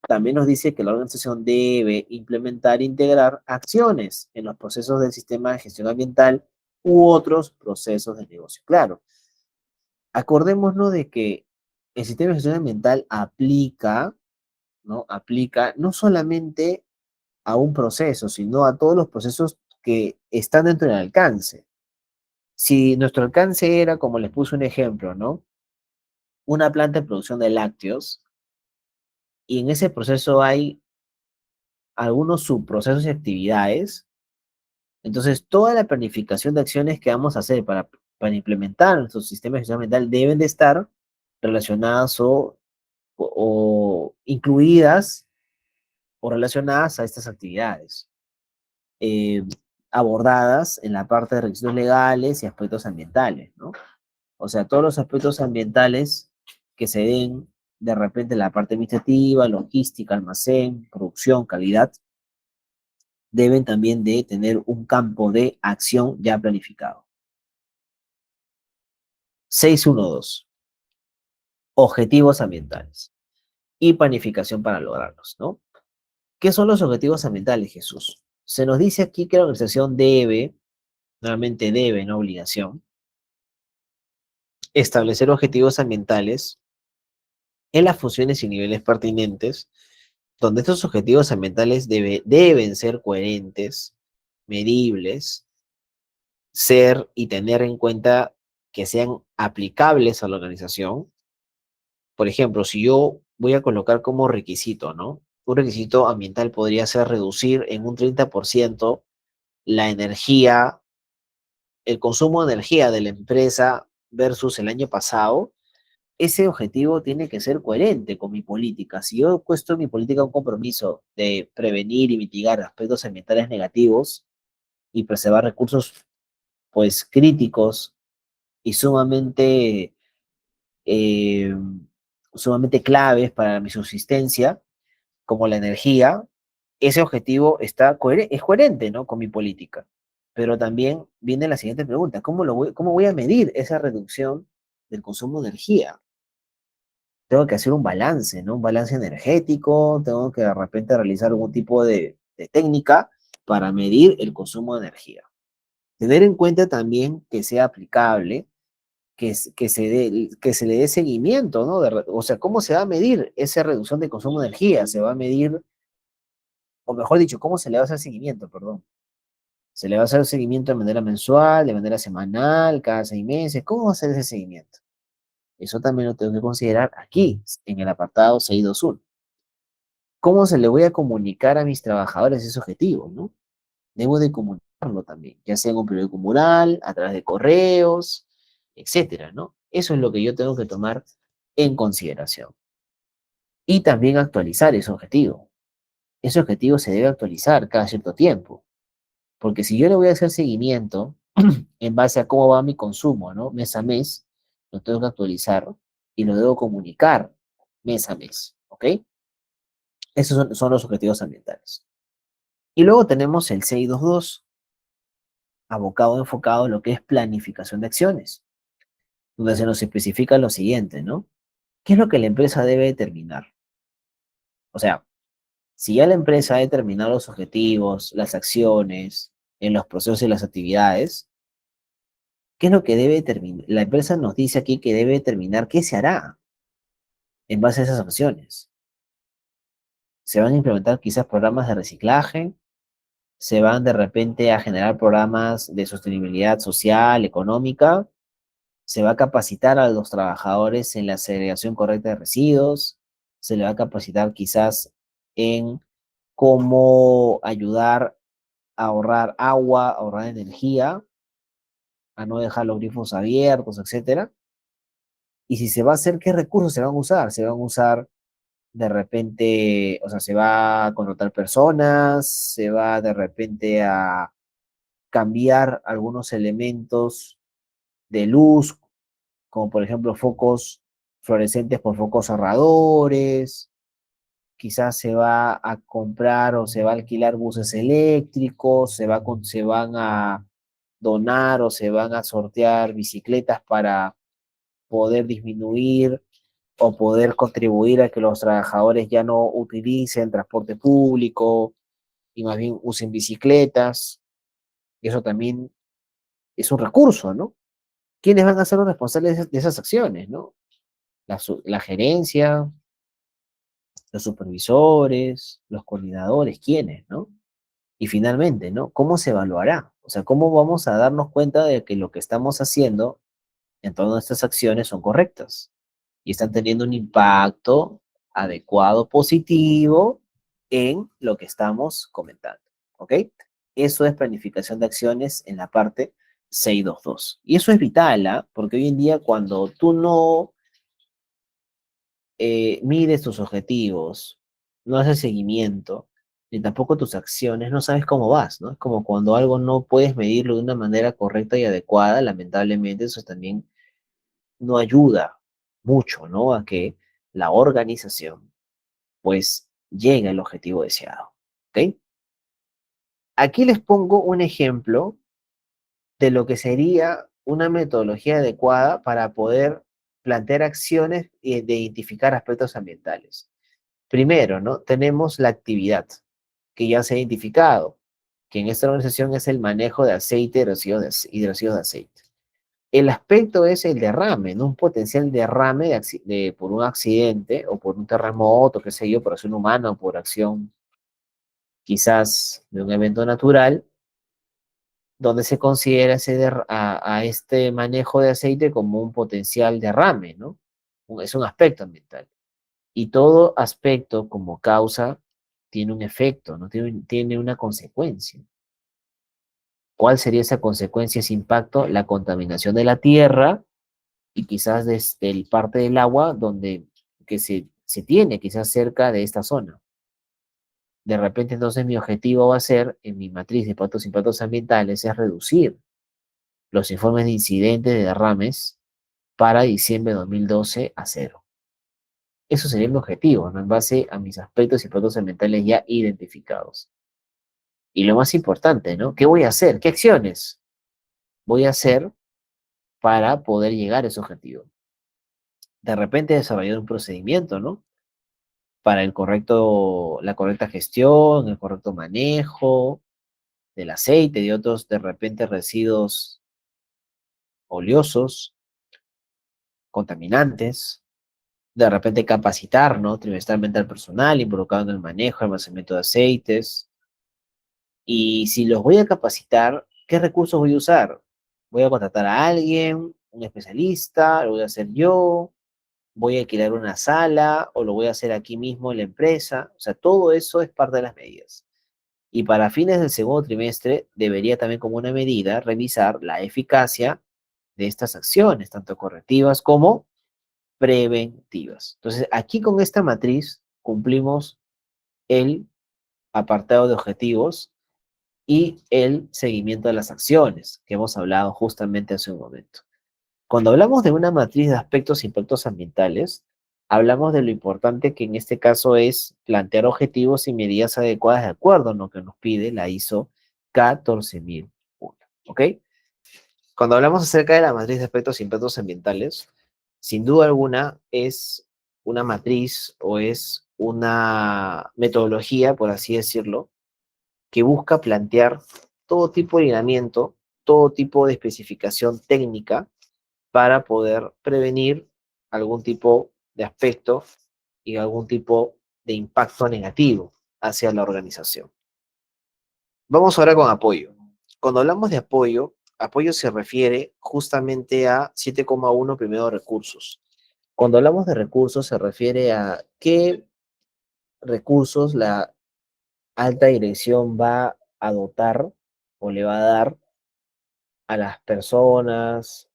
También nos dice que la organización debe implementar e integrar acciones en los procesos del sistema de gestión ambiental u otros procesos de negocio. Claro, acordémonos de que el sistema de gestión ambiental aplica no solamente a un proceso, sino a todos los procesos que están dentro del alcance. Si nuestro alcance era, como les puse un ejemplo, ¿no? Una planta de producción de lácteos, y en ese proceso hay algunos subprocesos y actividades, entonces toda la planificación de acciones que vamos a hacer para implementar nuestro sistema de gestión ambiental deben de estar relacionadas o incluidas o relacionadas a estas actividades. eh, Abordadas en la parte de requisitos legales y aspectos ambientales, ¿no? O sea, todos los aspectos ambientales que se den de repente en la parte administrativa, logística, almacén, producción, calidad, deben también de tener un campo de acción ya planificado. 612. Objetivos ambientales y planificación para lograrlos, ¿no? ¿Qué son los objetivos ambientales, Jesús? Se nos dice aquí que la organización debe, nuevamente debe, no obligación, establecer objetivos ambientales en las funciones y niveles pertinentes, donde estos objetivos ambientales deben ser coherentes, medibles, ser y tener en cuenta que sean aplicables a la organización. Por ejemplo, si yo voy a colocar como requisito, ¿no? Un requisito ambiental podría ser reducir en un 30% la energía, el consumo de energía de la empresa versus el año pasado. Ese objetivo tiene que ser coherente con mi política. Si yo he puesto en mi política un compromiso de prevenir y mitigar aspectos ambientales negativos y preservar recursos, pues, críticos y eh, sumamente claves para mi subsistencia, como la energía, ese objetivo es coherente, ¿no? Con mi política. Pero también viene la siguiente pregunta: ¿cómo voy a medir esa reducción del consumo de energía? Tengo que hacer un balance, ¿no? Un balance energético, tengo que de repente realizar algún tipo de técnica para medir el consumo de energía. Tener en cuenta también que sea aplicable, que se le dé seguimiento, ¿no? O sea, ¿cómo se va a medir esa reducción de consumo de energía? Se va a medir, o mejor dicho, ¿cómo se le va a hacer seguimiento, perdón? Se le va a hacer seguimiento de manera mensual, de manera semanal, cada 6 meses. ¿Cómo va a ser ese seguimiento? Eso también lo tengo que considerar aquí, en el apartado 621. ¿Cómo se le voy a comunicar a mis trabajadores ese objetivo, no? Debo de comunicarlo también, ya sea en un periódico mural, a través de correos, etcétera, ¿no? Eso es lo que yo tengo que tomar en consideración. Y también actualizar ese objetivo. Ese objetivo se debe actualizar cada cierto tiempo, porque si yo le voy a hacer seguimiento en base a cómo va mi consumo, ¿no? Mes a mes, lo tengo que actualizar y lo debo comunicar mes a mes, ¿ok? Esos son los objetivos ambientales. Y luego tenemos el 622, abocado, enfocado en lo que es planificación de acciones, donde se nos especifica lo siguiente, ¿no? ¿Qué es lo que la empresa debe determinar? O sea, si ya la empresa ha determinado los objetivos, las acciones, en los procesos y las actividades, ¿qué es lo que debe determinar? La empresa nos dice aquí que debe determinar qué se hará en base a esas acciones. Se van a implementar quizás programas de reciclaje, se van de repente a generar programas de sostenibilidad social, económica, se va a capacitar a los trabajadores en la segregación correcta de residuos, se le va a capacitar quizás en cómo ayudar a ahorrar agua, ahorrar energía, a no dejar los grifos abiertos, etcétera. Y si se va a hacer, ¿qué recursos se van a usar? Se van a usar de repente, o sea, se va a contratar personas, se va de repente a cambiar algunos elementos de luz, como por ejemplo focos fluorescentes por focos ahorradores, quizás se va a comprar o se va a alquilar buses eléctricos, se van a donar o se van a sortear bicicletas para poder disminuir o poder contribuir a que los trabajadores ya no utilicen transporte público y más bien usen bicicletas. Y eso también es un recurso, ¿no? ¿Quiénes van a ser los responsables de esas acciones, no? La gerencia, los supervisores, los coordinadores, ¿quiénes, no? Y finalmente, ¿no? ¿Cómo se evaluará? O sea, ¿cómo vamos a darnos cuenta de que lo que estamos haciendo en todas nuestras acciones son correctas y están teniendo un impacto adecuado, positivo en lo que estamos comentando? ¿Ok? Eso es planificación de acciones en la parte 622. Y eso es vital, ¿ah? Porque hoy en día cuando tú no mides tus objetivos, no haces seguimiento, ni tampoco tus acciones, no sabes cómo vas, ¿no? Es como cuando algo no puedes medirlo de una manera correcta y adecuada, lamentablemente eso también no ayuda mucho, ¿no? A que la organización, pues, llegue al objetivo deseado, ¿ok? Aquí les pongo un ejemplo de lo que sería una metodología adecuada para poder plantear acciones y de identificar aspectos ambientales. Primero, ¿no? Tenemos la actividad, que ya se ha identificado, que en esta organización es el manejo de aceite y de residuos de aceite. El aspecto es el derrame, ¿no? Un potencial derrame por un accidente o por un terremoto, qué sé yo, por acción humana o por acción quizás de un evento natural, donde se considera a este manejo de aceite como un potencial derrame, ¿no? Es un aspecto ambiental. Y todo aspecto como causa tiene un efecto, ¿no? Tiene una consecuencia. ¿Cuál sería esa consecuencia, ese impacto? La contaminación de la tierra y quizás desde el parte del agua donde que se tiene, quizás cerca de esta zona. De repente, entonces, mi objetivo va a ser, en mi matriz de impactos ambientales, es reducir los informes de incidentes de derrames para diciembre de 2012 a cero. Eso sería mi objetivo, ¿no? En base a mis aspectos y impactos ambientales ya identificados. Y lo más importante, ¿no? ¿Qué voy a hacer? ¿Qué acciones voy a hacer para poder llegar a ese objetivo? De repente desarrollar un procedimiento, ¿no? Para la correcta gestión, el correcto manejo, del aceite, de otros de repente residuos oleosos, contaminantes, de repente capacitar, ¿no? Trimestralmente al personal involucrado en el manejo, almacenamiento de aceites. Y si los voy a capacitar, ¿qué recursos voy a usar? ¿Voy a contratar a alguien, un especialista? ¿Lo voy a hacer yo? ¿Voy a alquilar una sala? ¿O lo voy a hacer aquí mismo en la empresa? O sea, todo eso es parte de las medidas. Y para fines del segundo trimestre, debería también como una medida revisar la eficacia de estas acciones, tanto correctivas como preventivas. Entonces, aquí con esta matriz cumplimos el apartado de objetivos y el seguimiento de las acciones que hemos hablado justamente hace un momento. Cuando hablamos de una matriz de aspectos e impactos ambientales, hablamos de lo importante que en este caso es plantear objetivos y medidas adecuadas de acuerdo a lo que nos pide la ISO 14001. ¿Ok? Cuando hablamos acerca de la matriz de aspectos e impactos ambientales, sin duda alguna es una matriz o es una metodología, por así decirlo, que busca plantear todo tipo de lineamiento, todo tipo de especificación técnica para poder prevenir algún tipo de aspecto y algún tipo de impacto negativo hacia la organización. Vamos ahora con apoyo. Cuando hablamos de apoyo, apoyo se refiere justamente a 7,1 primero recursos. Cuando hablamos de recursos se refiere a qué recursos la alta dirección va a dotar o le va a dar a las personas,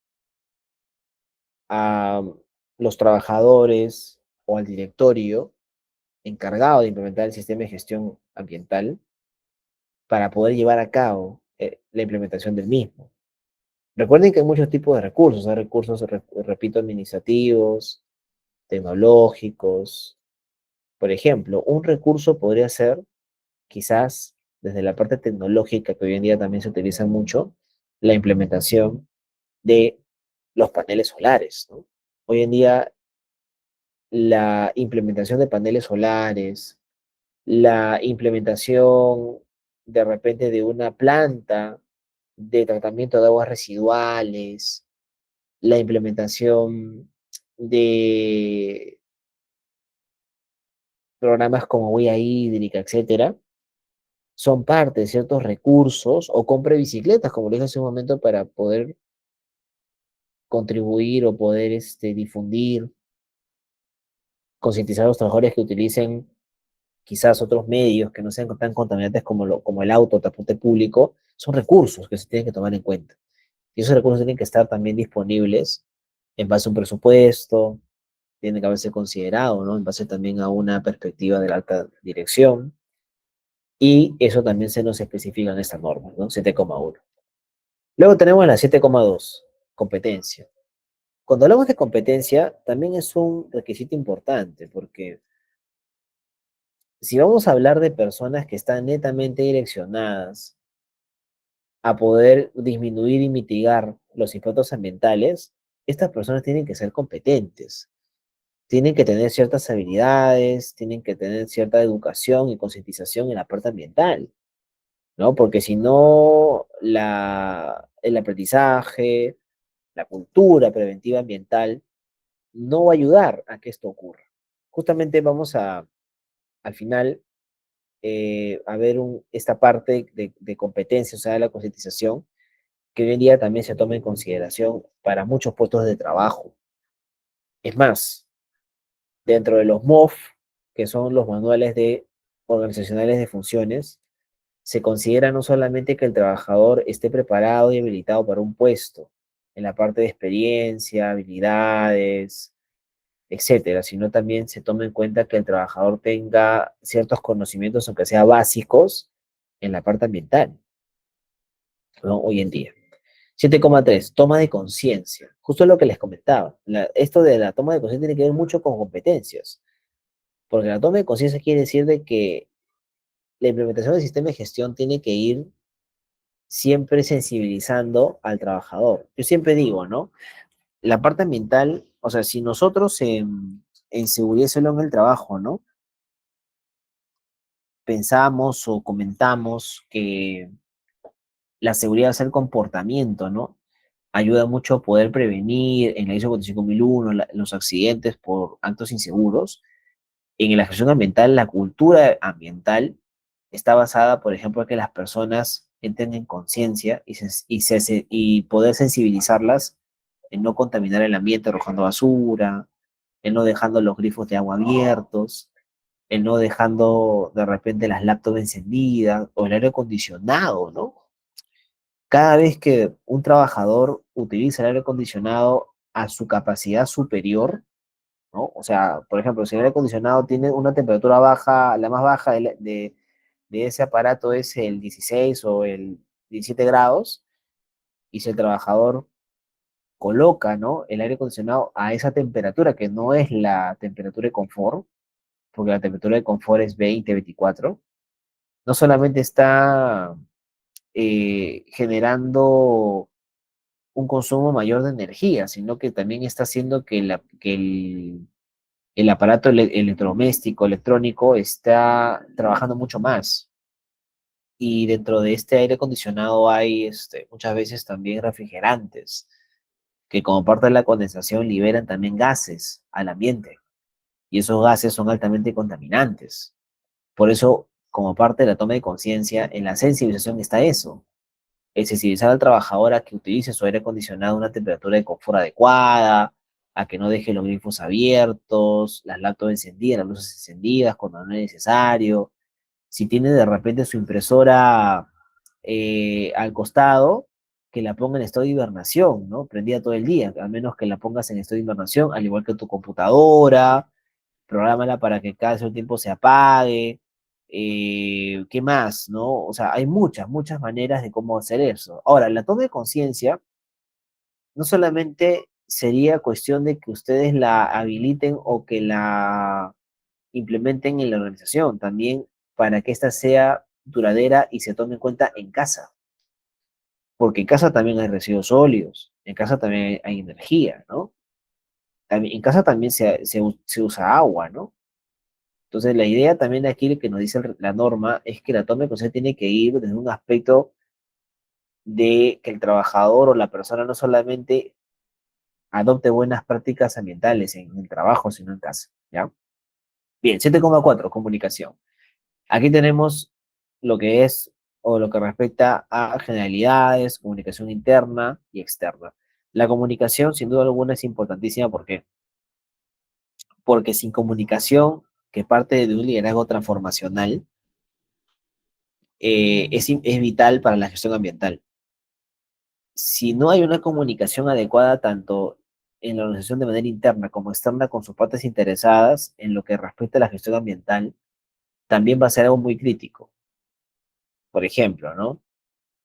a los trabajadores o al directorio encargado de implementar el sistema de gestión ambiental para poder llevar a cabo la implementación del mismo. Recuerden que hay muchos tipos de recursos, hay recursos, repito, administrativos, tecnológicos. Por ejemplo, un recurso podría ser, quizás desde la parte tecnológica, que hoy en día también se utiliza mucho, la implementación de los paneles solares, ¿no? Hoy en día la implementación de paneles solares, la implementación de repente de una planta de tratamiento de aguas residuales, la implementación de programas como huella hídrica, etcétera, son parte de ciertos recursos, o compre bicicletas, como le dije hace un momento, para poder contribuir o poder difundir, concientizar a los trabajadores que utilicen quizás otros medios que no sean tan contaminantes como el auto, transporte público, son recursos que se tienen que tomar en cuenta. Y esos recursos tienen que estar también disponibles en base a un presupuesto, tienen que haberse considerado, ¿no? En base también a una perspectiva de la alta dirección, y eso también se nos especifica en esta norma, ¿no? 7,1. Luego tenemos la 7,2, competencia. Cuando hablamos de competencia, también es un requisito importante, porque si vamos a hablar de personas que están netamente direccionadas a poder disminuir y mitigar los impactos ambientales, estas personas tienen que ser competentes, tienen que tener ciertas habilidades, tienen que tener cierta educación y concientización en la parte ambiental, ¿no? Porque si no, el aprendizaje, la cultura preventiva ambiental no va a ayudar a que esto ocurra. Justamente vamos al final, a ver esta parte de competencia, o sea, de la concientización, que hoy en día también se toma en consideración para muchos puestos de trabajo. Es más, dentro de los MOF, que son los manuales organizacionales de funciones, se considera no solamente que el trabajador esté preparado y habilitado para un puesto, en la parte de experiencia, habilidades, etcétera, sino también se toma en cuenta que el trabajador tenga ciertos conocimientos, aunque sea básicos, en la parte ambiental, ¿no? Hoy en día. 7,3, toma de conciencia. Justo lo que les comentaba. Esto de la toma de conciencia tiene que ver mucho con competencias, porque la toma de conciencia quiere decir de que la implementación del sistema de gestión tiene que ir siempre sensibilizando al trabajador. Yo siempre digo, ¿no? La parte ambiental, o sea, si nosotros en seguridad y salud en el trabajo, ¿no? Pensamos o comentamos que La seguridad es el comportamiento, ¿no? Ayuda mucho a poder prevenir en la ISO 45001 los accidentes por actos inseguros. En la gestión ambiental, la cultura ambiental está basada, por ejemplo, en que las personas entren en conciencia y poder sensibilizarlas en no contaminar el ambiente arrojando basura, en no dejando los grifos de agua abiertos, en no dejando de repente las laptops encendidas o el aire acondicionado, ¿no? Cada vez que un trabajador utiliza el aire acondicionado a su capacidad superior, ¿no? O sea, por ejemplo, si el aire acondicionado tiene una temperatura baja, la más baja de ese aparato es el 16 o el 17 grados, y si el trabajador coloca, ¿no?, el aire acondicionado a esa temperatura, que no es la temperatura de confort, porque la temperatura de confort es 20, 24, no solamente está generando un consumo mayor de energía, sino que también está haciendo el aparato electrodoméstico, electrónico, está trabajando mucho más. Y dentro de este aire acondicionado hay muchas veces también refrigerantes, que como parte de la condensación liberan también gases al ambiente. Y esos gases son altamente contaminantes. Por eso, como parte de la toma de conciencia, en la sensibilización está eso. El sensibilizar al trabajador a que utilice su aire acondicionado a una temperatura de confort adecuada, a que no deje los grifos abiertos, las laptops encendidas, las luces encendidas cuando no es necesario. Si tiene de repente su impresora al costado, que la ponga en estado de hibernación, ¿no? Prendida todo el día, al menos que la pongas en estado de hibernación, al igual que tu computadora, prográmala para que cada cierto tiempo se apague. ¿Qué más, no? O sea, hay muchas, muchas maneras de cómo hacer eso. Ahora, la toma de conciencia no solamente sería cuestión de que ustedes la habiliten o que la implementen en la organización, también para que ésta sea duradera y se tome en cuenta en casa, porque en casa también hay residuos sólidos, en casa también hay energía, ¿no? En casa también se usa agua, ¿no? Entonces, la idea también de aquí que nos dice la norma es que la toma de conciencia tiene que ir desde un aspecto de que el trabajador o la persona no solamente adopte buenas prácticas ambientales en el trabajo, sino en casa, ¿ya? Bien, 7,4 comunicación. Aquí tenemos lo que es o lo que respecta a generalidades, comunicación interna y externa. La comunicación, sin duda alguna, es importantísima. ¿Por qué? Porque sin comunicación, que parte de un liderazgo transformacional, es vital para la gestión ambiental. Si no hay una comunicación adecuada tanto en la organización de manera interna como externa con sus partes interesadas en lo que respecta a la gestión ambiental, también va a ser algo muy crítico. Por ejemplo, ¿no?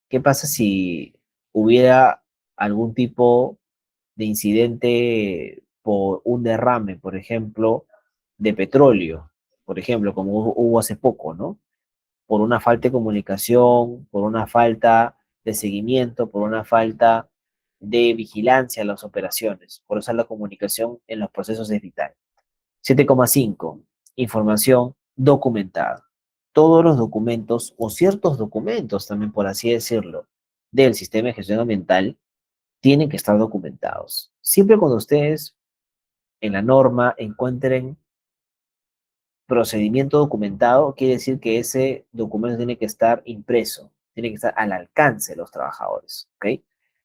¿Qué pasa si hubiera algún tipo de incidente por un derrame, por ejemplo, de petróleo? Por ejemplo, como hubo hace poco, ¿no? Por una falta de comunicación, por una falta de seguimiento, por una falta de vigilancia en las operaciones. Por eso la comunicación en los procesos es vital. 7,5. Información documentada. Todos los documentos, o ciertos documentos también, por así decirlo, del sistema de gestión ambiental, tienen que estar documentados. Siempre cuando ustedes en la norma encuentren procedimiento documentado, quiere decir que ese documento tiene que estar impreso, tiene que estar al alcance de los trabajadores, ¿ok?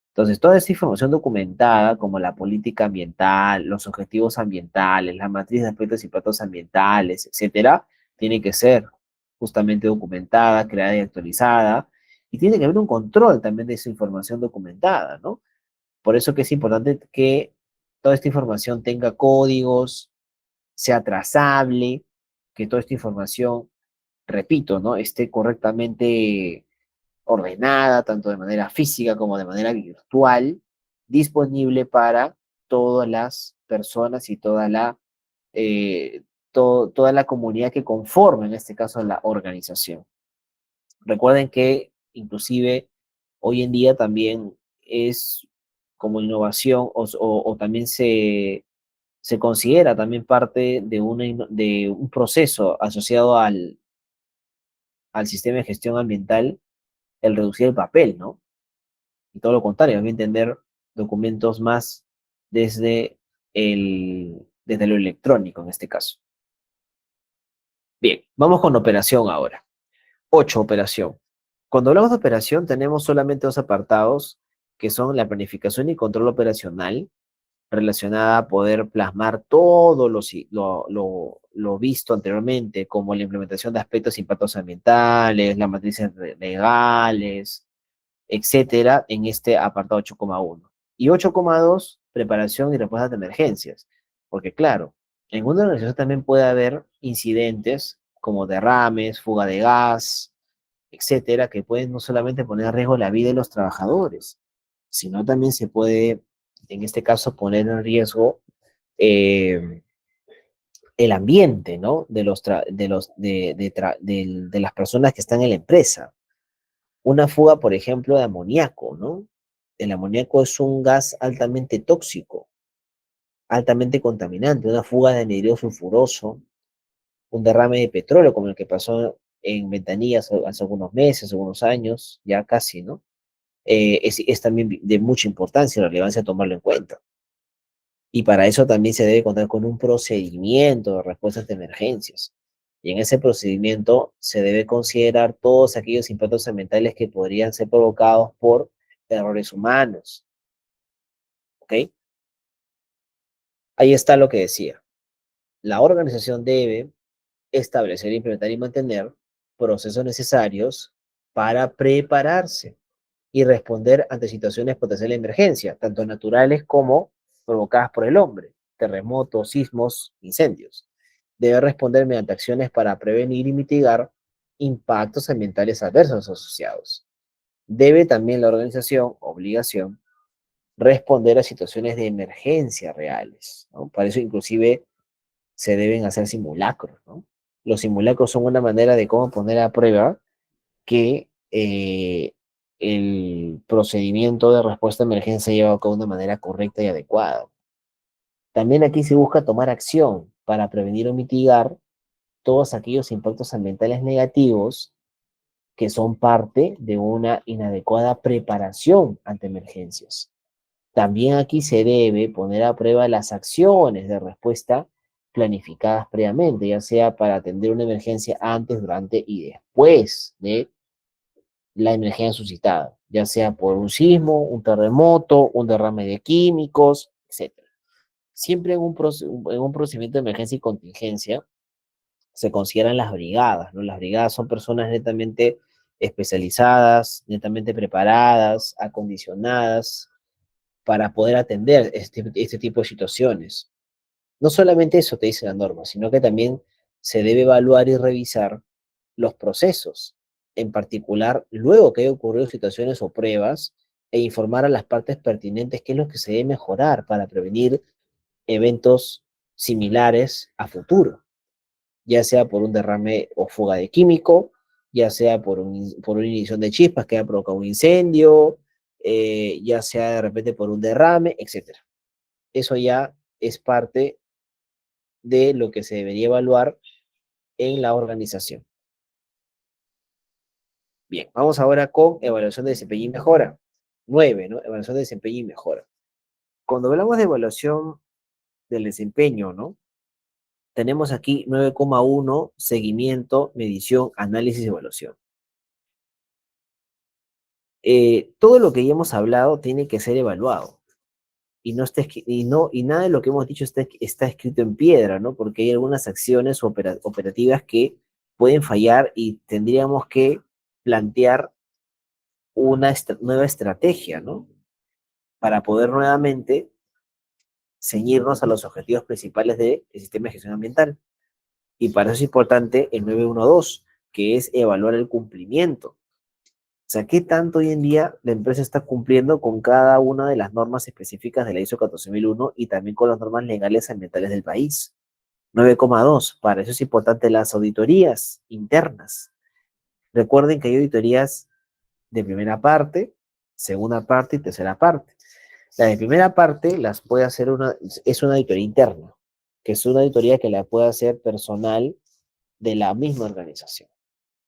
Entonces, toda esta información documentada, como la política ambiental, los objetivos ambientales, la matriz de aspectos y impactos ambientales, etcétera, tiene que ser justamente documentada, creada y actualizada, y tiene que haber un control también de esa información documentada, ¿no? Por eso que es importante que toda esta información tenga códigos, sea trazable, que toda esta información, repito, ¿no?, esté correctamente ordenada, tanto de manera física como de manera virtual, disponible para todas las personas y toda la comunidad que conforma, en este caso, la organización. Recuerden que inclusive hoy en día también es como innovación o también se considera también parte de un proceso asociado al sistema de gestión ambiental, el reducir el papel, ¿no? y todo lo contrario, a mí entender documentos más desde desde lo electrónico en este caso. Bien, vamos con operación ahora. 8, operación. Cuando hablamos de operación tenemos solamente dos apartados que son la planificación y control operacional relacionada a poder plasmar todo lo visto anteriormente, como la implementación de aspectos de impactos ambientales, las matrices legales, etcétera, en este apartado 8,1. Y 8,2, preparación y respuesta de emergencias. Porque claro, en una organización también puede haber incidentes como derrames, fuga de gas, etcétera, que pueden no solamente poner en riesgo la vida de los trabajadores, sino también se puede, en este caso, poner en riesgo eh, el ambiente, ¿no? De las personas que están en la empresa. Una fuga, por ejemplo, de amoníaco, ¿no? El amoníaco es un gas altamente tóxico, altamente contaminante, una fuga de anhidrido sulfuroso, un derrame de petróleo como el que pasó en Ventanilla hace algunos meses, algunos años, ya casi, ¿no? Es también de mucha importancia y relevancia tomarlo en cuenta. Y para eso también se debe contar con un procedimiento de respuestas de emergencias. Y en ese procedimiento se debe considerar todos aquellos impactos ambientales que podrían ser provocados por errores humanos. ¿Ok? Ahí está lo que decía. La organización debe establecer, implementar y mantener procesos necesarios para prepararse y responder ante situaciones potenciales de emergencia, tanto naturales como provocadas por el hombre, terremotos, sismos, incendios. Debe responder mediante acciones para prevenir y mitigar impactos ambientales adversos asociados. Debe también la organización, obligación, responder a situaciones de emergencia reales, ¿no? Para eso inclusive se deben hacer simulacros, ¿no? Los simulacros son una manera de cómo poner a prueba que el procedimiento de respuesta a emergencia se lleva a cabo de una manera correcta y adecuada. También aquí se busca tomar acción para prevenir o mitigar todos aquellos impactos ambientales negativos que son parte de una inadecuada preparación ante emergencias. También aquí se debe poner a prueba las acciones de respuesta planificadas previamente, ya sea para atender una emergencia antes, durante y después de la emergencia suscitada, ya sea por un sismo, un terremoto, un derrame de químicos, etcétera. Siempre en un procedimiento de emergencia y contingencia se consideran las brigadas, ¿no? Las brigadas son personas netamente especializadas, netamente preparadas, acondicionadas para poder atender este tipo de situaciones. No solamente eso te dice la norma, sino que también se debe evaluar y revisar los procesos, en particular luego que haya ocurrido situaciones o pruebas, e informar a las partes pertinentes qué es lo que se debe mejorar para prevenir eventos similares a futuro, ya sea por un derrame o fuga de químico, ya sea por una ignición de chispas que haya provocado un incendio, ya sea de repente por un derrame, etc. Eso ya es parte de lo que se debería evaluar en la organización. Bien, vamos ahora con evaluación de desempeño y mejora. 9, ¿no? Evaluación de desempeño y mejora. Cuando hablamos de evaluación del desempeño, ¿no? Tenemos aquí 9,1, seguimiento, medición, análisis y evaluación. Todo lo que ya hemos hablado tiene que ser evaluado. Y nada de lo que hemos dicho está escrito en piedra, ¿no? Porque hay algunas acciones operativas que pueden fallar y tendríamos que plantear una nueva estrategia, ¿no? Para poder nuevamente ceñirnos a los objetivos principales del sistema de gestión ambiental. Y para eso es importante el 912, que es evaluar el cumplimiento. O sea, ¿qué tanto hoy en día la empresa está cumpliendo con cada una de las normas específicas de la ISO 14001 y también con las normas legales ambientales del país? 9,2. Para eso es importante las auditorías internas. Recuerden que hay auditorías de primera parte, segunda parte y tercera parte. La de primera parte es una auditoría interna, que es una auditoría que la puede hacer personal de la misma organización.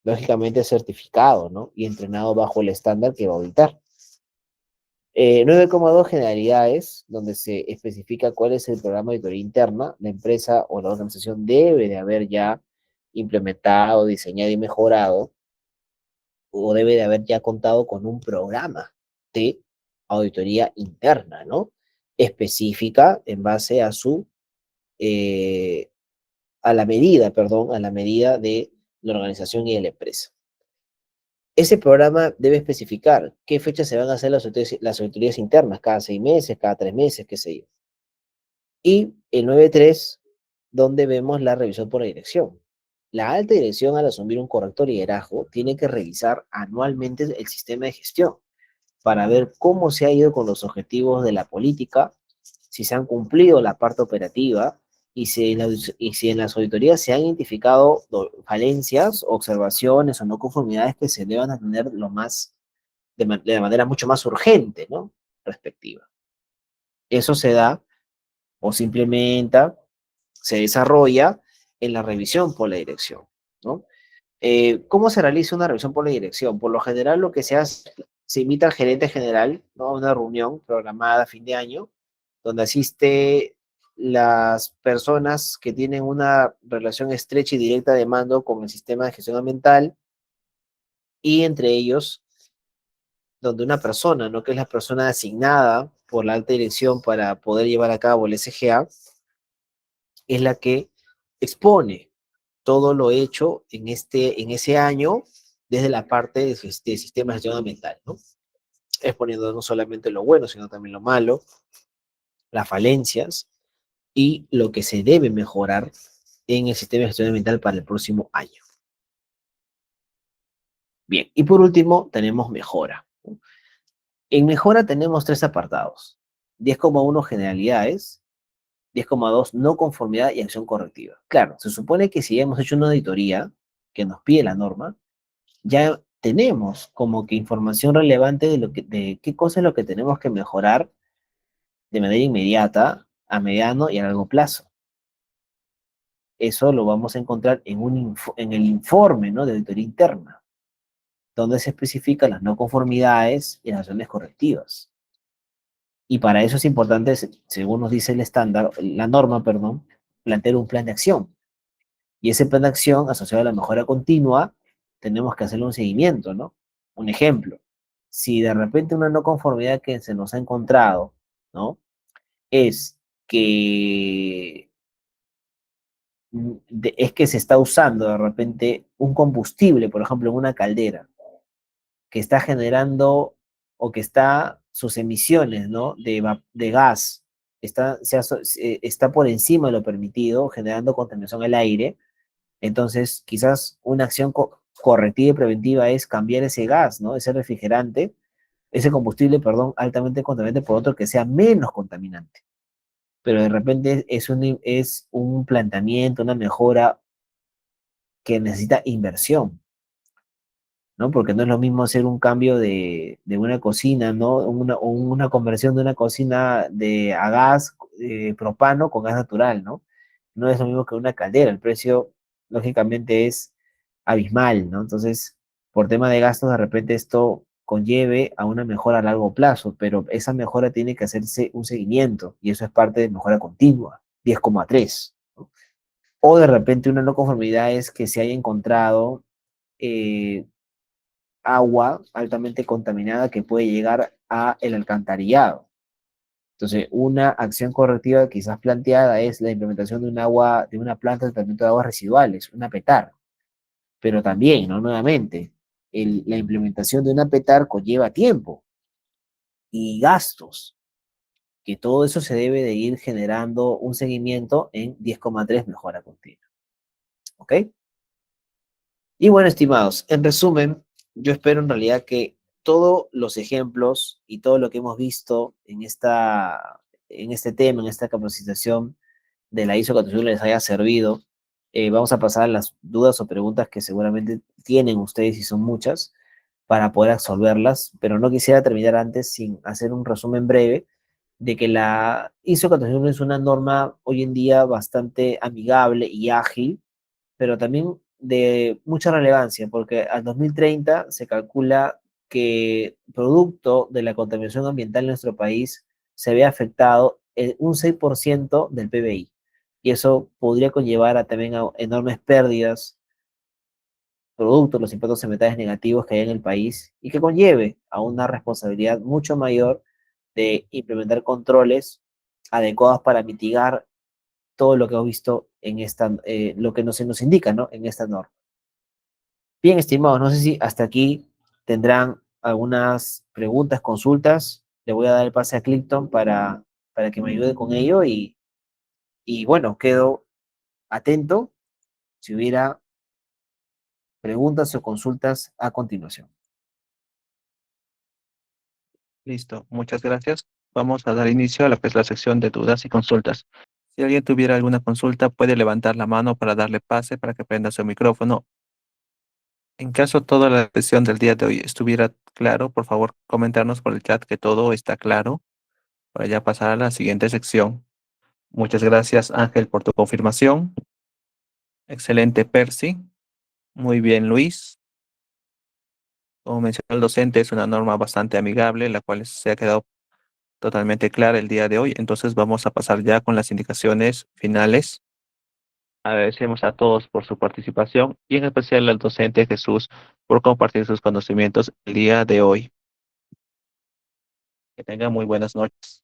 Lógicamente certificado, ¿no? Y entrenado bajo el estándar que va a auditar. 9,2 generalidades, donde se especifica cuál es el programa de auditoría interna. La empresa o la organización debe de haber ya implementado, diseñado y mejorado, o debe de haber ya contado con un programa de auditoría interna, ¿no? Específica en base a su, eh, a la medida, perdón, a la medida de la organización y de la empresa. Ese programa debe especificar qué fechas se van a hacer las auditorías internas, cada 6 meses, cada 3 meses, qué sé yo. Y el 9.3, donde vemos la revisión por la dirección. La alta dirección, al asumir un correcto liderazgo, tiene que revisar anualmente el sistema de gestión para ver cómo se ha ido con los objetivos de la política, si se han cumplido la parte operativa y si en las auditorías se han identificado falencias, observaciones o no conformidades que se deban atender de manera mucho más urgente, ¿no? Respectiva. Eso se da o se implementa, se desarrolla en la revisión por la dirección, ¿no? ¿Cómo se realiza una revisión por la dirección? Por lo general, lo que se hace, se invita al gerente general, ¿no? A una reunión programada a fin de año, donde asiste las personas que tienen una relación estrecha y directa de mando con el sistema de gestión ambiental, y entre ellos, donde una persona, ¿no? Que es la persona asignada por la alta dirección para poder llevar a cabo el SGA, es la que expone todo lo hecho en ese año desde la parte de sistema de gestión ambiental, ¿no? Exponiendo no solamente lo bueno, sino también lo malo, las falencias y lo que se debe mejorar en el sistema de gestión ambiental para el próximo año. Bien, y por último tenemos mejora. En mejora tenemos 3 apartados: 10,1 generalidades, 10,2 no conformidad y acción correctiva. Claro, se supone que si hemos hecho una auditoría que nos pide la norma, ya tenemos como que información relevante de qué cosa es lo que tenemos que mejorar de manera inmediata, a mediano y a largo plazo. Eso lo vamos a encontrar en el informe, ¿no? De auditoría interna, donde se especifican las no conformidades y las acciones correctivas. Y para eso es importante, según nos dice el estándar, la norma, perdón, plantear un plan de acción. Y ese plan de acción asociado a la mejora continua, tenemos que hacerle un seguimiento, ¿no? Un ejemplo, si de repente una no conformidad que se nos ha encontrado, ¿no? Es que, es que se está usando de repente un combustible, por ejemplo, en una caldera, que está generando o que está sus emisiones, ¿no? De gas, está por encima de lo permitido, generando contaminación al aire. Entonces, quizás una acción correctiva y preventiva es cambiar ese gas, ¿no? Ese refrigerante, ese combustible, perdón, altamente contaminante por otro que sea menos contaminante. Pero de repente es un planteamiento, una mejora que necesita inversión, ¿no? Porque no es lo mismo hacer un cambio de una cocina, ¿no? O una conversión de una cocina a gas propano con gas natural, ¿no? No es lo mismo que una caldera. El precio, lógicamente, es abismal, ¿no? Entonces, por tema de gastos, de repente esto conlleve a una mejora a largo plazo, pero esa mejora tiene que hacerse un seguimiento y eso es parte de mejora continua, 10,3, ¿no? O de repente una no conformidad es que se haya encontrado eh, agua altamente contaminada que puede llegar a el alcantarillado. Entonces, una acción correctiva quizás planteada es la implementación de una planta de tratamiento de aguas residuales, una PETAR. Pero también, ¿no? Nuevamente, la implementación de una PETAR conlleva tiempo y gastos, que todo eso se debe de ir generando un seguimiento en 10,3 mejora continua. ¿Ok? Y bueno, estimados, en resumen, yo espero en realidad que todos los ejemplos y todo lo que hemos visto en este tema, en esta capacitación de la ISO 14001 les haya servido. Vamos a pasar a las dudas o preguntas que seguramente tienen ustedes y son muchas para poder absolverlas, pero no quisiera terminar antes sin hacer un resumen breve de que la ISO 14001 es una norma hoy en día bastante amigable y ágil, pero también de mucha relevancia, porque al 2030 se calcula que producto de la contaminación ambiental en nuestro país se ve afectado en un 6% del PBI. Y eso podría conllevar a también a enormes pérdidas producto de los impactos ambientales negativos que hay en el país y que conlleve a una responsabilidad mucho mayor de implementar controles adecuados para mitigar todo lo que hemos visto en esta, lo que nos indica, ¿no? En esta norma. Bien, estimados, no sé si hasta aquí tendrán algunas preguntas, consultas. Le voy a dar el pase a Clifton para que me ayude con ello y bueno, quedo atento si hubiera preguntas o consultas a continuación. Listo, muchas gracias. Vamos a dar inicio a lo que es la sección de dudas y consultas. Si alguien tuviera alguna consulta, puede levantar la mano para darle pase para que prenda su micrófono. En caso toda la sesión del día de hoy estuviera claro, por favor, comentarnos por el chat que todo está claro para ya pasar a la siguiente sección. Muchas gracias, Ángel, por tu confirmación. Excelente, Percy. Muy bien, Luis. Como mencionó el docente, es una norma bastante amigable, la cual se ha quedado totalmente clara el día de hoy. Entonces vamos a pasar ya con las indicaciones finales. Agradecemos a todos por su participación y en especial al docente Jesús por compartir sus conocimientos el día de hoy. Que tengan muy buenas noches.